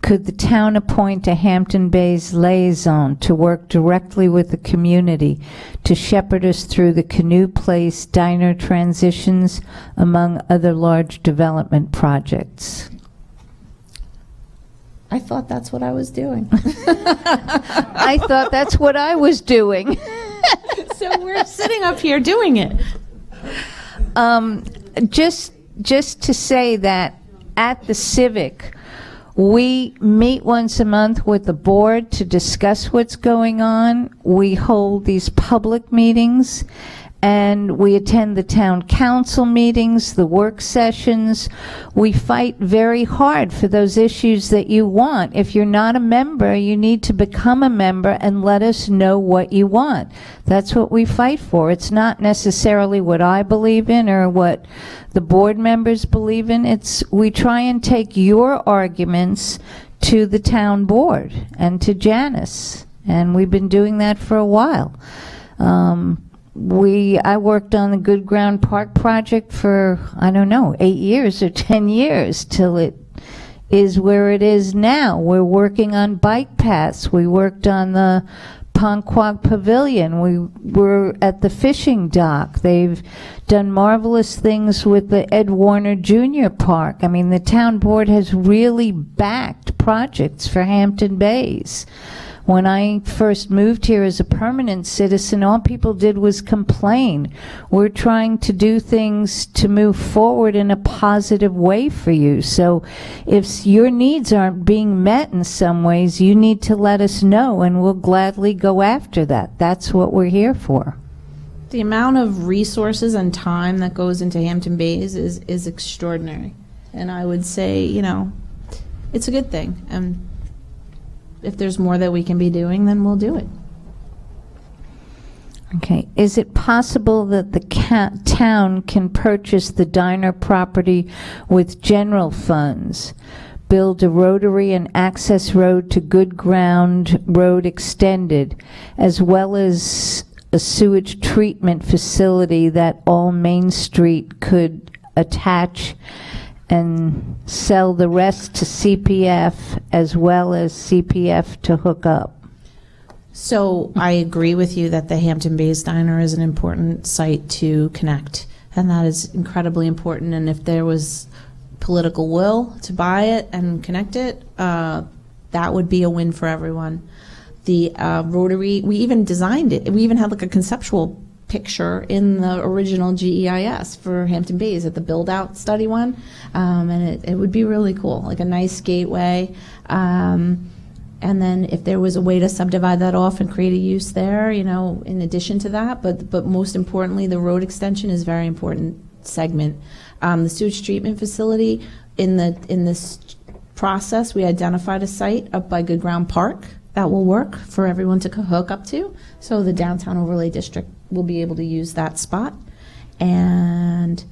Could the town appoint a Hampton Bays liaison to work directly with the community to shepherd us through the Canoe Place diner transitions, among other large development projects? I thought that's what I was doing. I thought that's what I was doing. So we're sitting up here doing it. Just to say that at the Civic, we meet once a month with the board to discuss what's going on. We hold these public meetings, and we attend the town council meetings, the work sessions. We fight very hard for those issues that you want. If you're not a member, you need to become a member and let us know what you want. That's what we fight for. It's not necessarily what I believe in or what the board members believe in. We try and take your arguments to the town board and to Janice, and we've been doing that for a while. I worked on the Good Ground Park project for, 8 years or 10 years till it is where it is now. We're working on bike paths. We worked on the Ponquag Pavilion. We were at the fishing dock. They've done marvelous things with the Ed Warner Jr. Park. I mean, the town board has really backed projects for Hampton Bays. When I first moved here as a permanent citizen, all people did was complain. We're trying to do things to move forward in a positive way for you. So if your needs aren't being met in some ways, you need to let us know, and we'll gladly go after that. That's what we're here for. The amount of resources and time that goes into Hampton Bays is extraordinary. And I would say, it's a good thing. And if there's more that we can be doing, then we'll do it. Okay. Is it possible that the town can purchase the diner property with general funds, build a rotary and access road to Good Ground Road extended, as well as a sewage treatment facility that all Main Street could attach, and sell the rest to CPF as well as CPF to hook up? So I agree with you that the Hampton Bays Diner is an important site to connect, and that is incredibly important. And if there was political will to buy it and connect it, that would be a win for everyone. The Rotary, we even designed it. We even had like a conceptual picture in the original GEIS for Hampton Bays at the build-out study one, and it would be really cool, like a nice gateway. And then if there was a way to subdivide that off and create a use there, in addition to that, but most importantly, the road extension is a very important segment. The sewage treatment facility, in this process, we identified a site up by Good Ground Park that will work for everyone to hook up to. So the downtown overlay district will be able to use that spot. And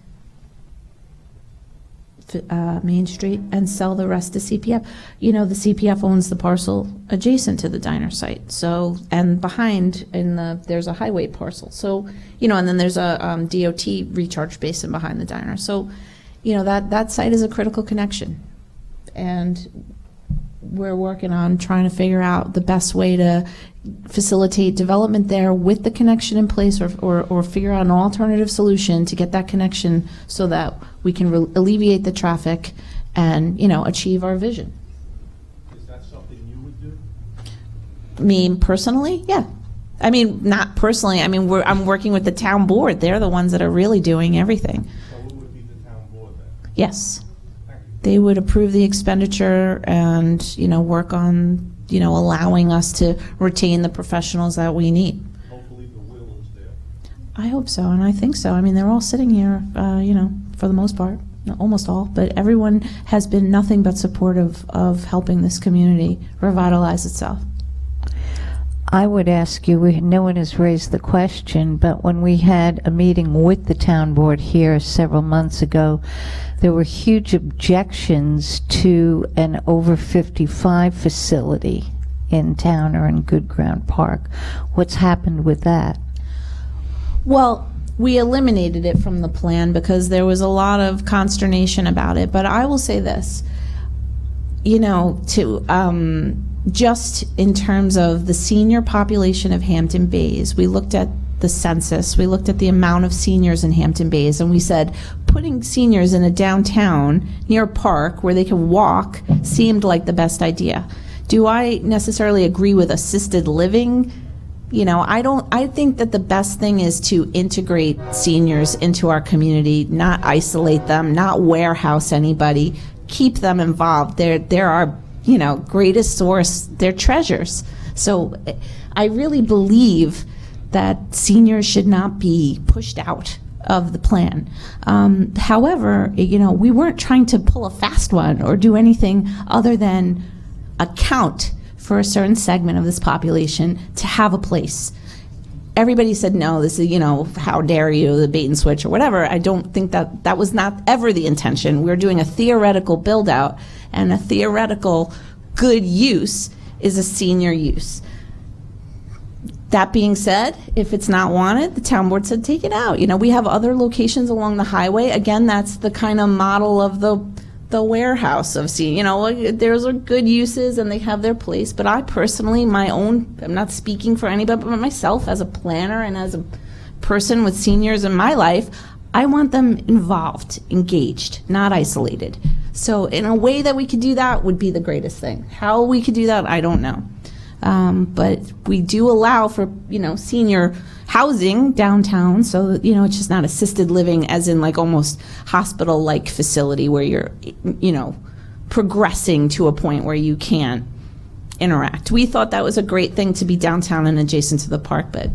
Main Street, and sell the rest to CPF. The CPF owns the parcel adjacent to the diner site. So, and behind there's a highway parcel. So, and then there's a DOT recharge basin behind the diner. So, that site is a critical connection. And we're working on trying to figure out the best way to facilitate development there with the connection in place, or figure out an alternative solution to get that connection so that we can alleviate the traffic and, achieve our vision. Is that something you would do? Me personally? Yeah. I mean, not personally. I mean, I'm working with the town board. They're the ones that are really doing everything. So who would be the town board then? Yes. Thank you. They would approve the expenditure and, work on, allowing us to retain the professionals that we need. Hopefully the will is there. I hope so, and I think so. I mean, they're all sitting here, for the most part, almost all, but everyone has been nothing but supportive of helping this community revitalize itself. I would ask you, no one has raised the question, but when we had a meeting with the town board here several months ago, there were huge objections to an over 55 facility in town or in Good Ground Park. What's happened with that? Well, we eliminated it from the plan because there was a lot of consternation about it. But I will say this, just in terms of the senior population of Hampton Bays, we looked at the census, we looked at the amount of seniors in Hampton Bays, and we said putting seniors in a downtown near a park where they can walk seemed like the best idea. Do I necessarily agree with assisted living? I think that the best thing is to integrate seniors into our community, not isolate them, not warehouse anybody, keep them involved. They're our, greatest source, they're treasures. So I really believe that seniors should not be pushed out of the plan. However, we weren't trying to pull a fast one or do anything other than account for a certain segment of this population to have a place. Everybody said, no, this is, how dare you, the bait and switch or whatever. I don't think that was not ever the intention. We're doing a theoretical build out, and a theoretical good use is a senior use. That being said, if it's not wanted, the town board said take it out. We have other locations along the highway. Again, that's the kind of model of the warehouse of there's are good uses and they have their place. But I personally, I'm not speaking for anybody but myself as a planner and as a person with seniors in my life, I want them involved, engaged, not isolated. So in a way that we could do that would be the greatest thing. How we could do that, I don't know. But we do allow for, senior housing downtown, so that, it's just not assisted living as in like almost hospital-like facility where you're, progressing to a point where you can't interact. We thought that was a great thing to be downtown and adjacent to the park, but,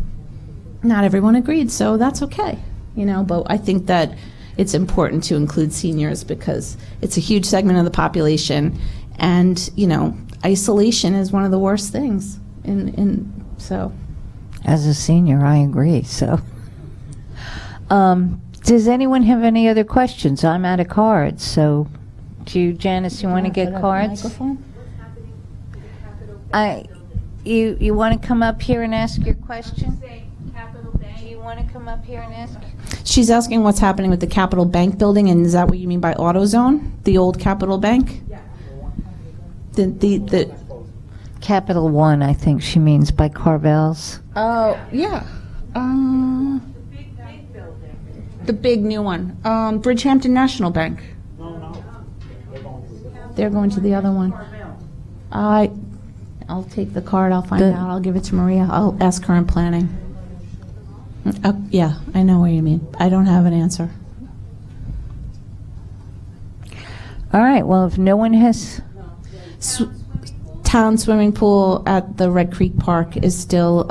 not everyone agreed, so that's okay, but I think that it's important to include seniors because it's a huge segment of the population, and, isolation is one of the worst things, so. As a senior, I agree, so. Does anyone have any other questions? I'm out of cards, so Janice, you want to get cards? You want to come up here and ask your question? Do you want to come up here and ask? She's asking what's happening with the Capital Bank building, and is that what you mean by AutoZone, the old Capital Bank? Yeah. The Capital One, I think she means, by Carvel's. Oh, yeah. The big new one. Bridgehampton National Bank. No. They're going to the other one. I'll take the card. I'll find out. I'll give it to Maria. I'll ask her in planning. Yeah, I know what you mean. I don't have an answer. All right. Well, if no one has... Town swimming pool at the Red Creek Park is still,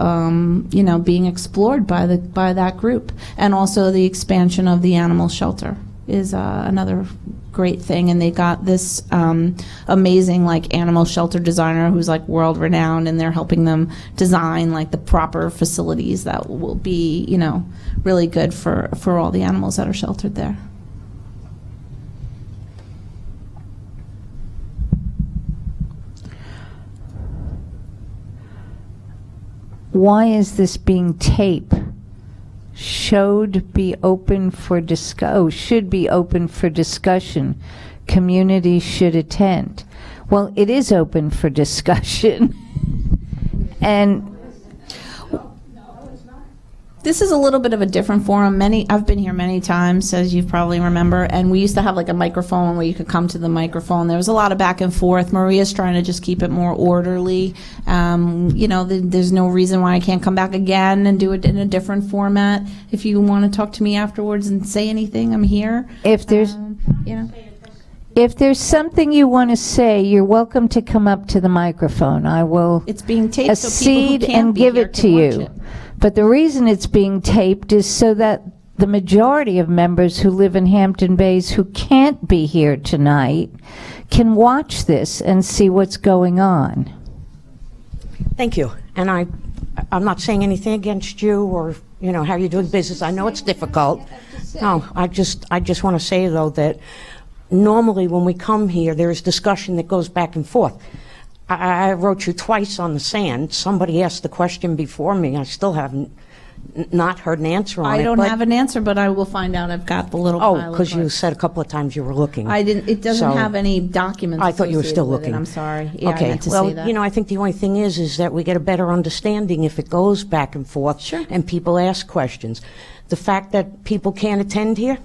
being explored by that group, and also the expansion of the animal shelter is another great thing. And they got this amazing animal shelter designer who's world renowned, and they're helping them design the proper facilities that will be really good for all the animals that are sheltered there. Why is this being taped? Should be open for should be open for discussion. Community should attend. Well, it is open for discussion. And this is a little bit of a different forum. I've been here many times, as you probably remember, and we used to have a microphone where you could come to the microphone. There was a lot of back and forth. Maria's trying to just keep it more orderly. There's no reason why I can't come back again and do it in a different format. If you want to talk to me afterwards and say anything, I'm here. If there's something you want to say, you're welcome to come up to the microphone. I will It's being taped, so people who accede can't and be give here it to can watch you. it. But the reason it's being taped is so that the majority of members who live in Hampton Bays who can't be here tonight can watch this and see what's going on. Thank you. And I'm not saying anything against you or, how you're doing business. I know it's difficult. No, I just want to say, though, that normally when we come here, there is discussion that goes back and forth. I wrote you twice on the sand. Somebody asked the question before me. I still haven't not heard an answer on it. I don't have an answer, but I will find out. I've got the little pile of because you cards. said a couple of times you were looking. I didn't. It doesn't So, have any documents. I thought you were associated still with looking. it. I'm sorry. Yeah, I Okay, meant to well, say that. I think the only thing is that we get a better understanding if it goes back and forth. Sure. And people ask questions. The fact that people can't attend here,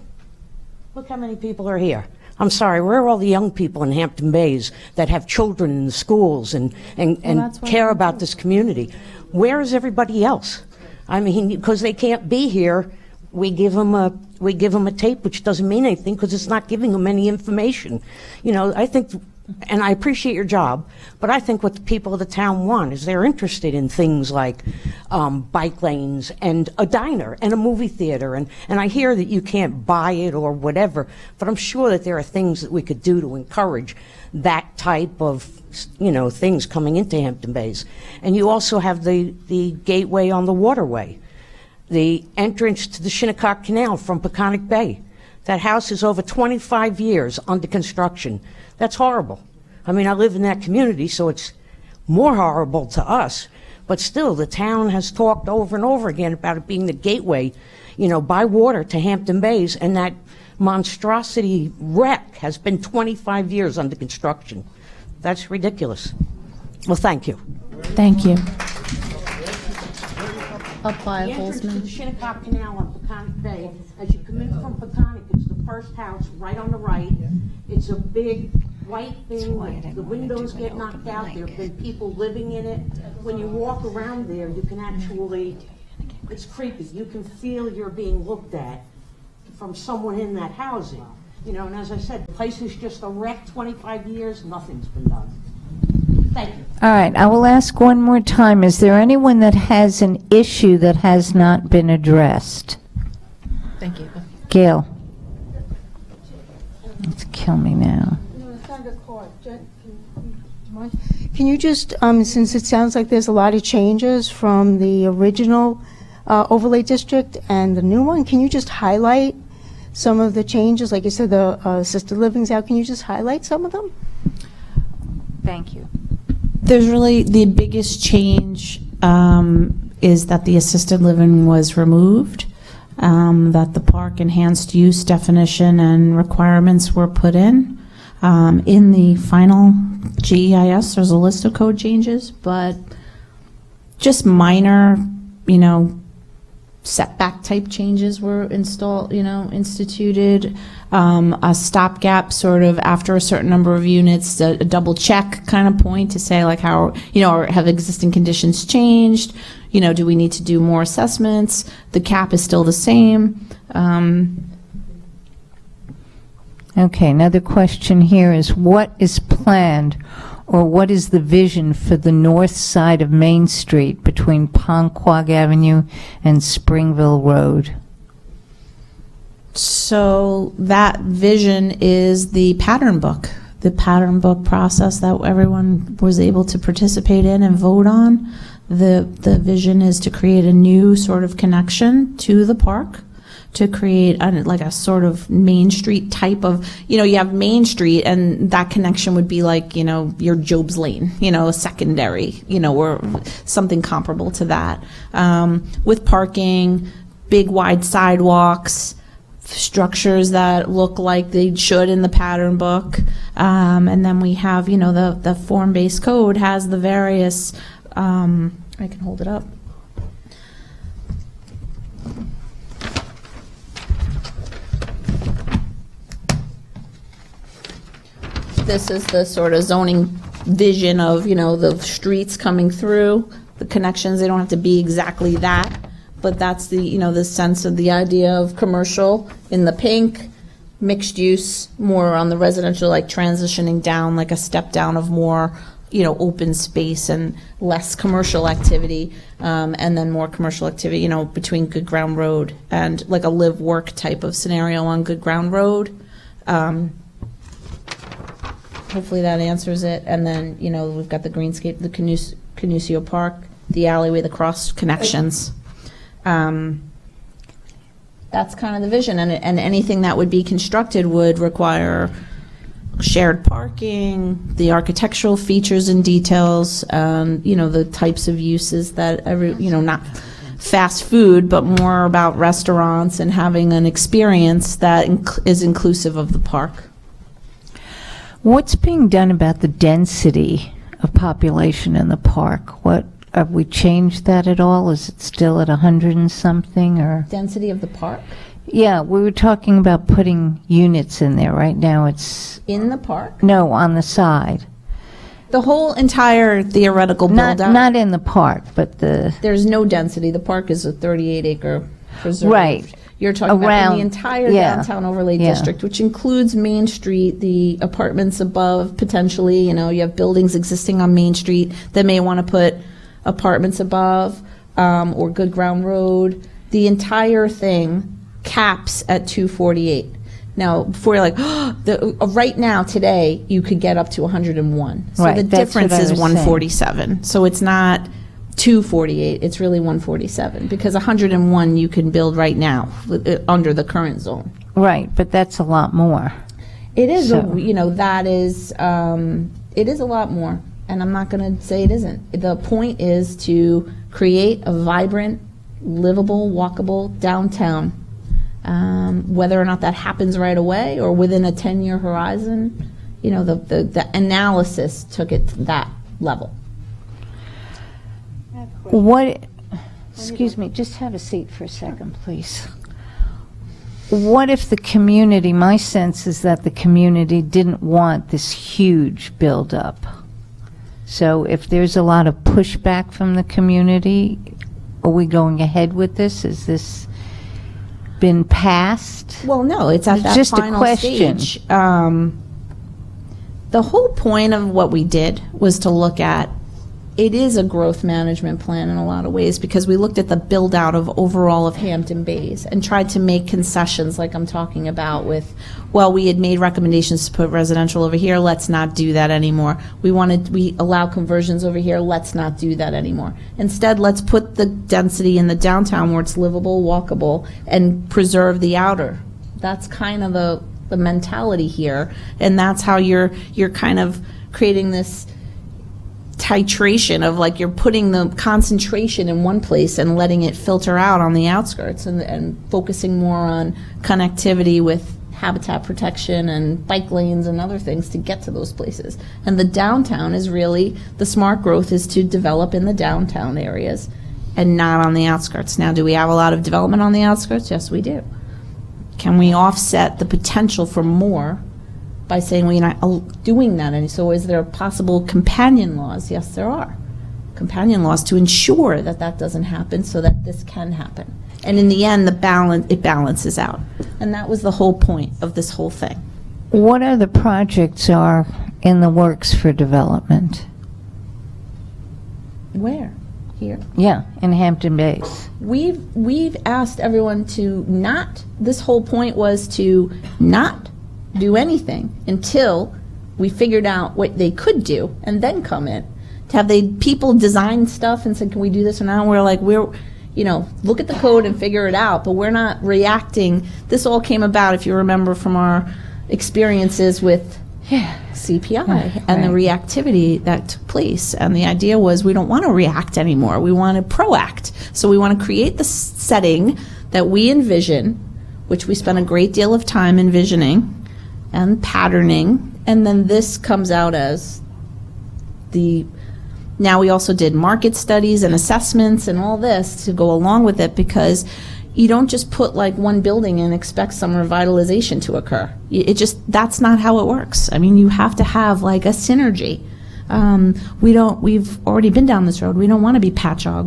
look how many people are here. I'm sorry, where are all the young people in Hampton Bays that have children in the schools and that's why care I'm about this community? Where is everybody else? I mean, because they can't be here, we give them a tape, which doesn't mean anything because it's not giving them any information. I think, and I appreciate your job, but I think what the people of the town want is they're interested in things like bike lanes and a diner and a movie theater. And I hear that you can't buy it or whatever, but I'm sure that there are things that we could do to encourage that type of, things coming into Hampton Bays. And you also have the gateway on the waterway, the entrance to the Shinnecock Canal from Peconic Bay. That house is over 25 years under construction. That's horrible. I mean, I live in that community, so it's more horrible to us. But still, the town has talked over and over again about it being the gateway, by water to Hampton Bays, and that monstrosity wreck has been 25 years under construction. That's ridiculous. Well, thank you. Thank you. Up by The entrance to Holzman. the Shinnecock Canal on Peconic Bay, as you come in from Peconic, it's the first house right on the right. It's a big white thing, the windows get knocked out, there have been people living in it. When you walk around there, you can actually, it's creepy, you can feel you're being looked at from someone in that housing. And as I said, the place is just a wreck, 25 years, nothing's been done. Thank you. All right, I will ask one more time. Is there anyone that has an issue that has not been addressed? Thank you. Gail? It's kill me now. Can you just, since it sounds like there's a lot of changes from the original overlay district and the new one, can you just highlight some of the changes? Like you said, the assisted living's out. Can you just highlight some of them? Thank you. There's really, the biggest change is that the assisted living was removed, that the park enhanced use definition and requirements were put in. In the final GEIS, there's a list of code changes, but just minor, setback type changes were instituted. A stopgap sort of after a certain number of units, a double check kind of point to say like how, or have existing conditions changed? Do we need to do more assessments? The cap is still the same. Okay, another question here is what is planned or what is the vision for the north side of Main Street between Ponquag Avenue and Springville Road? So that vision is the pattern book process that everyone was able to participate in and vote on. The vision is to create a new sort of connection to the park, to create like a sort of Main Street type of, you have Main Street and that connection would be like, your Job's Lane, a secondary, or something comparable to that. With parking, big wide sidewalks, structures that look like they should in the pattern book. And then we have, the form-based code has the various, I can hold it up. This is the sort of zoning vision of, the streets coming through, the connections. They don't have to be exactly that, but that's the, the sense of the idea of commercial in the pink, mixed use, more on the residential, like transitioning down, like a step down of more, open space and less commercial activity, and then more commercial activity, between Good Ground Road and like a live-work type of scenario on Good Ground Road. Hopefully that answers it. And then, we've got the greenscape, the Canusio Park, the alleyway, the cross connections. That's kind of the vision. And anything that would be constructed would require shared parking, the architectural features and details, the types of uses that not fast food, but more about restaurants and having an experience that is inclusive of the park. What's being done about the density of population in the park? Have we changed that at all? Is it still at 100 and something or? Density of the park? Yeah, we were talking about putting units in there. Right now it's. In the park? No, on the side. The whole entire theoretical build-out? Not in the park, but the. There's no density. The park is a 38-acre preserve. Right. You're talking about in the entire downtown overlay district, which includes Main Street, the apartments above, potentially, you have buildings existing on Main Street that may want to put apartments above, or Good Ground Road. The entire thing caps at 248. Now, before you're like, right now, today, you could get up to 101. So right, the difference is 147. Saying. So it's not 248, it's really 147, because 101 you can build right now under the current zone. Right, but that's a lot more. It is, that is, it is a lot more, and I'm not going to say it isn't. The point is to create a vibrant, livable, walkable downtown. Whether or not that happens right away or within a 10-year horizon, the analysis took it to that level. Excuse me, just have a seat for a second, please. What if the community, my sense is that the community didn't want this huge buildup. So if there's a lot of pushback from the community, are we going ahead with this? Is this been passed? Well, no, it's at that just final a question. stage. The whole point of what we did was to look at, it is a growth management plan in a lot of ways, because we looked at the build out of overall of Hampton Bays and tried to make concessions like I'm talking about with, well, we had made recommendations to put residential over here, let's not do that anymore. We allow conversions over here, let's not do that anymore. Instead, let's put the density in the downtown where it's livable, walkable, and preserve the outer. That's kind of the mentality here, and that's how you're kind of creating this titration of, like, you're putting the concentration in one place and letting it filter out on the outskirts, and focusing more on connectivity with habitat protection and bike lanes and other things to get to those places. And the downtown is really, the smart growth is to develop in the downtown areas and not on the outskirts. Now, do we have a lot of development on the outskirts? Yes, we do. Can we offset the potential for more by saying we're not doing that? And so is there possible companion laws? Yes, there are. Companion laws to ensure that that doesn't happen so that this can happen. And in the end, it balances out. And that was the whole point of this whole thing. What other projects are in the works for development? Where? Here. Yeah, in Hampton Bays. We've asked everyone to not, this whole point was to not do anything until we figured out what they could do and then come in. To have people design stuff and said, can we do this or not? And we're like, look at the code and figure it out, but we're not reacting. This all came about, if you remember, from our experiences with CPI and the reactivity that took place. And the idea was, we don't want to react anymore. We want to proact. So we want to create the setting that we envision, which we spent a great deal of time envisioning and patterning. And then this comes out as now we also did market studies and assessments and all this to go along with it, because you don't just put like one building and expect some revitalization to occur. That's not how it works. I mean, you have to have like a synergy. We've already been down this road. We don't want to be Patchogue.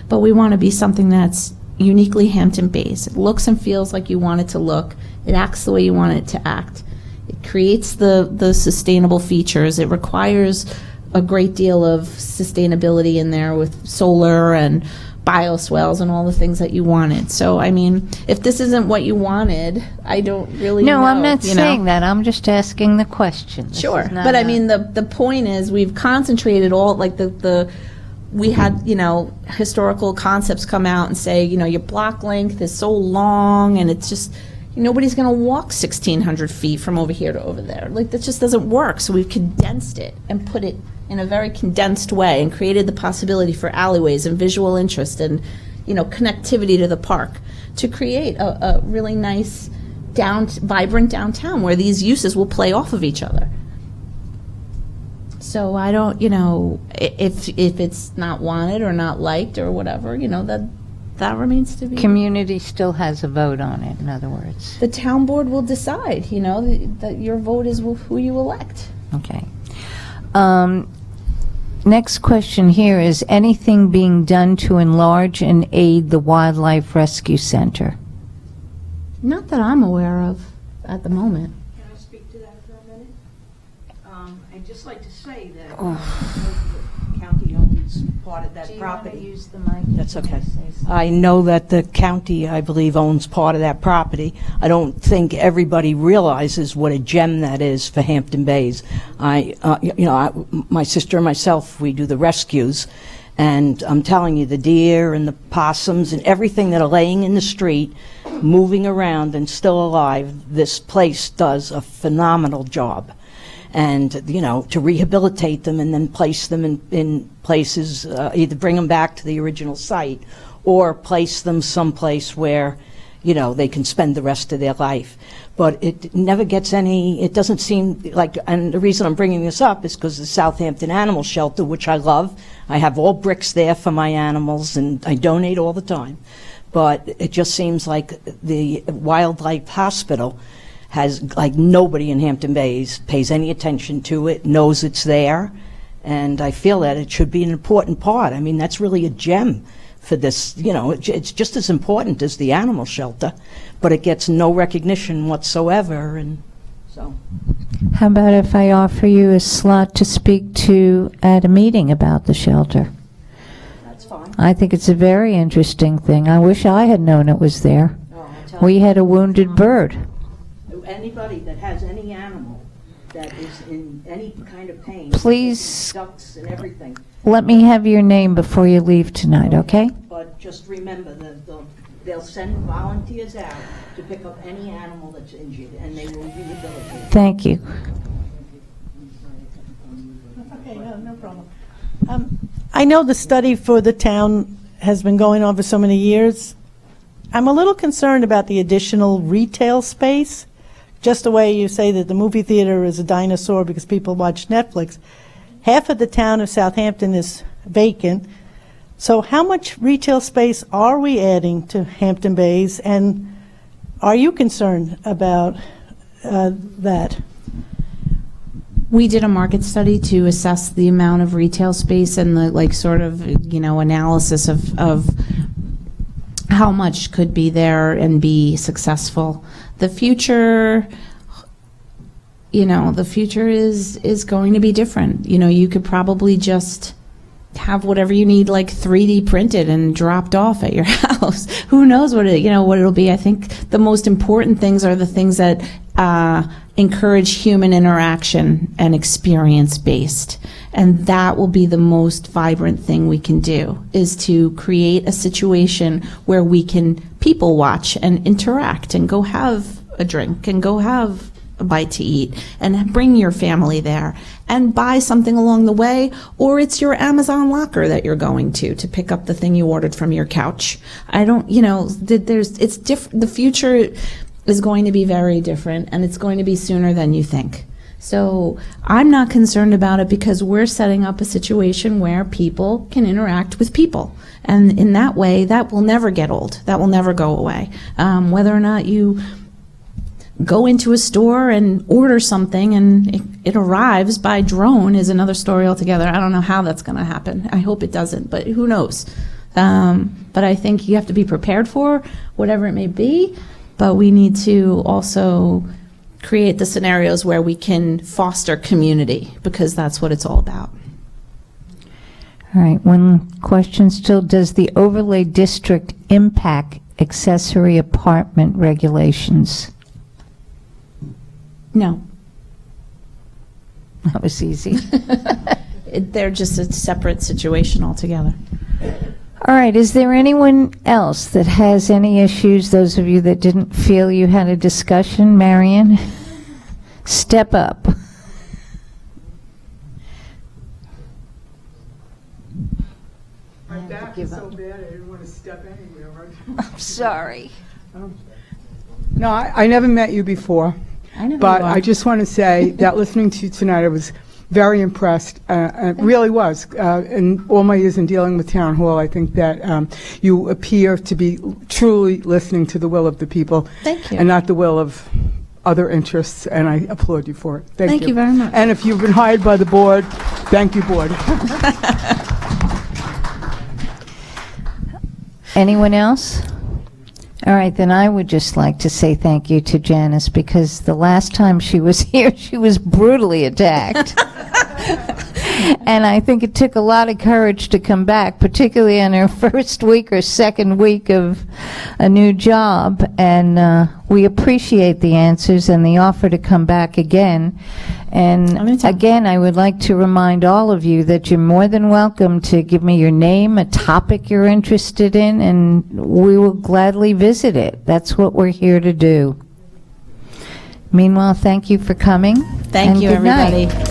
But we want to be something that's uniquely Hampton Bays. It looks and feels like you want it to look. It acts the way you want it to act. It creates the sustainable features. It requires a great deal of sustainability in there with solar and bioswales and all the things that you wanted. So, I mean, if this isn't what you wanted, I don't really know. No, I'm not saying that. I'm just asking the question. Sure. But I mean, the point is, we've concentrated all, like we had, historical concepts come out and say, your block length is so long and it's just, nobody's going to walk 1,600 feet from over here to over there. Like, that just doesn't work. So we've condensed it and put it in a very condensed way and created the possibility for alleyways and visual interest and, connectivity to the park to create a really nice, vibrant downtown where these uses will play off of each other. So I don't, if it's not wanted or not liked or whatever, that remains to be. Community still has a vote on it, in other words. The town board will decide, that your vote is who you elect. Okay. Next question here is, anything being done to enlarge and aid the Wildlife Rescue Center? Not that I'm aware of at the moment. Can I speak to that for a minute? I'd just like to say that the county owns part of that property. use the mic? That's okay. I know that the county, I believe, owns part of that property. I don't think everybody realizes what a gem that is for Hampton Bays. My sister and myself, we do the rescues, and I'm telling you, the deer and the possums and everything that are laying in the street, moving around and still alive, this place does a phenomenal job. And, to rehabilitate them and then place them in places, either bring them back to the original site or place them someplace where, they can spend the rest of their life. But it never gets it doesn't seem like, and the reason I'm bringing this up is because the Southampton Animal Shelter, which I love, I have all bricks there for my animals and I donate all the time. But it just seems like the Wildlife Hospital has, like, nobody in Hampton Bays pays any attention to it, knows it's there, and I feel that it should be an important part. I mean, that's really a gem for this, it's just as important as the animal shelter, but it gets no recognition whatsoever, and so. How about if I offer you a slot to speak to at a meeting about the shelter? That's fine. I think it's a very interesting thing. I wish I had known it was there. No, I'll tell We you. had a wounded bird. Anybody that has any animal that is in any kind of pain. Please. Ducks and everything. Let me have your name before you leave tonight, okay? But just remember that they'll send volunteers out to pick up any animal that's injured, and they will rehabilitate. Thank you. Okay, no problem. I know the study for the town has been going on for so many years. I'm a little concerned about the additional retail space. Just the way you say that the movie theater is a dinosaur because people watch Netflix. Half of the town of Southampton is vacant. So how much retail space are we adding to Hampton Bays? And are you concerned about that? We did a market study to assess the amount of retail space and the sort of analysis of how much could be there and be successful. The future, the future is going to be different. You could probably just have whatever you need 3D printed and dropped off at your house. Who knows what it'll be. I think the most important things are the things that encourage human interaction and experience based. And that will be the most vibrant thing we can do, is to create a situation where we can people watch and interact and go have a drink and go have a bite to eat and bring your family there and buy something along the way, or it's your Amazon locker that you're going to pick up the thing you ordered from your couch. It's different. The future is going to be very different, and it's going to be sooner than you think. So I'm not concerned about it because we're setting up a situation where people can interact with people. And in that way, that will never get old. That will never go away. Whether or not you go into a store and order something and it arrives by drone is another story altogether. I don't know how that's going to happen. I hope it doesn't, but who knows? But I think you have to be prepared for whatever it may be, but we need to also create the scenarios where we can foster community, because that's what it's all about. All right, one question still. Does the overlay district impact accessory apartment regulations? No. That was easy. They're just a separate situation altogether. All right, is there anyone else that has any issues? Those of you that didn't feel you had a discussion, Marion, step up. My back is so bad, I didn't want to step anywhere. Right? I'm sorry. No, I never met you before, I know who but you are. I just want to say that listening to you tonight, I was very impressed. It really was. In all my years in dealing with Town Hall, I think that you appear to be truly listening to the will of the people. Thank you. And not the will of other interests, and I applaud you for it. Thank you very much. And if you've been hired by the board, thank you, board. Anyone else? All right, then I would just like to say thank you to Janice, because the last time she was here, she was brutally attacked. And I think it took a lot of courage to come back, particularly in her first week or second week of a new job. And we appreciate the answers and the offer to come back again. And Anytime. again, I would like to remind all of you that you're more than welcome to give me your name, a topic you're interested in, and we will gladly visit it. That's what we're here to do. Meanwhile, thank you for coming. Thank and you, good night. everybody.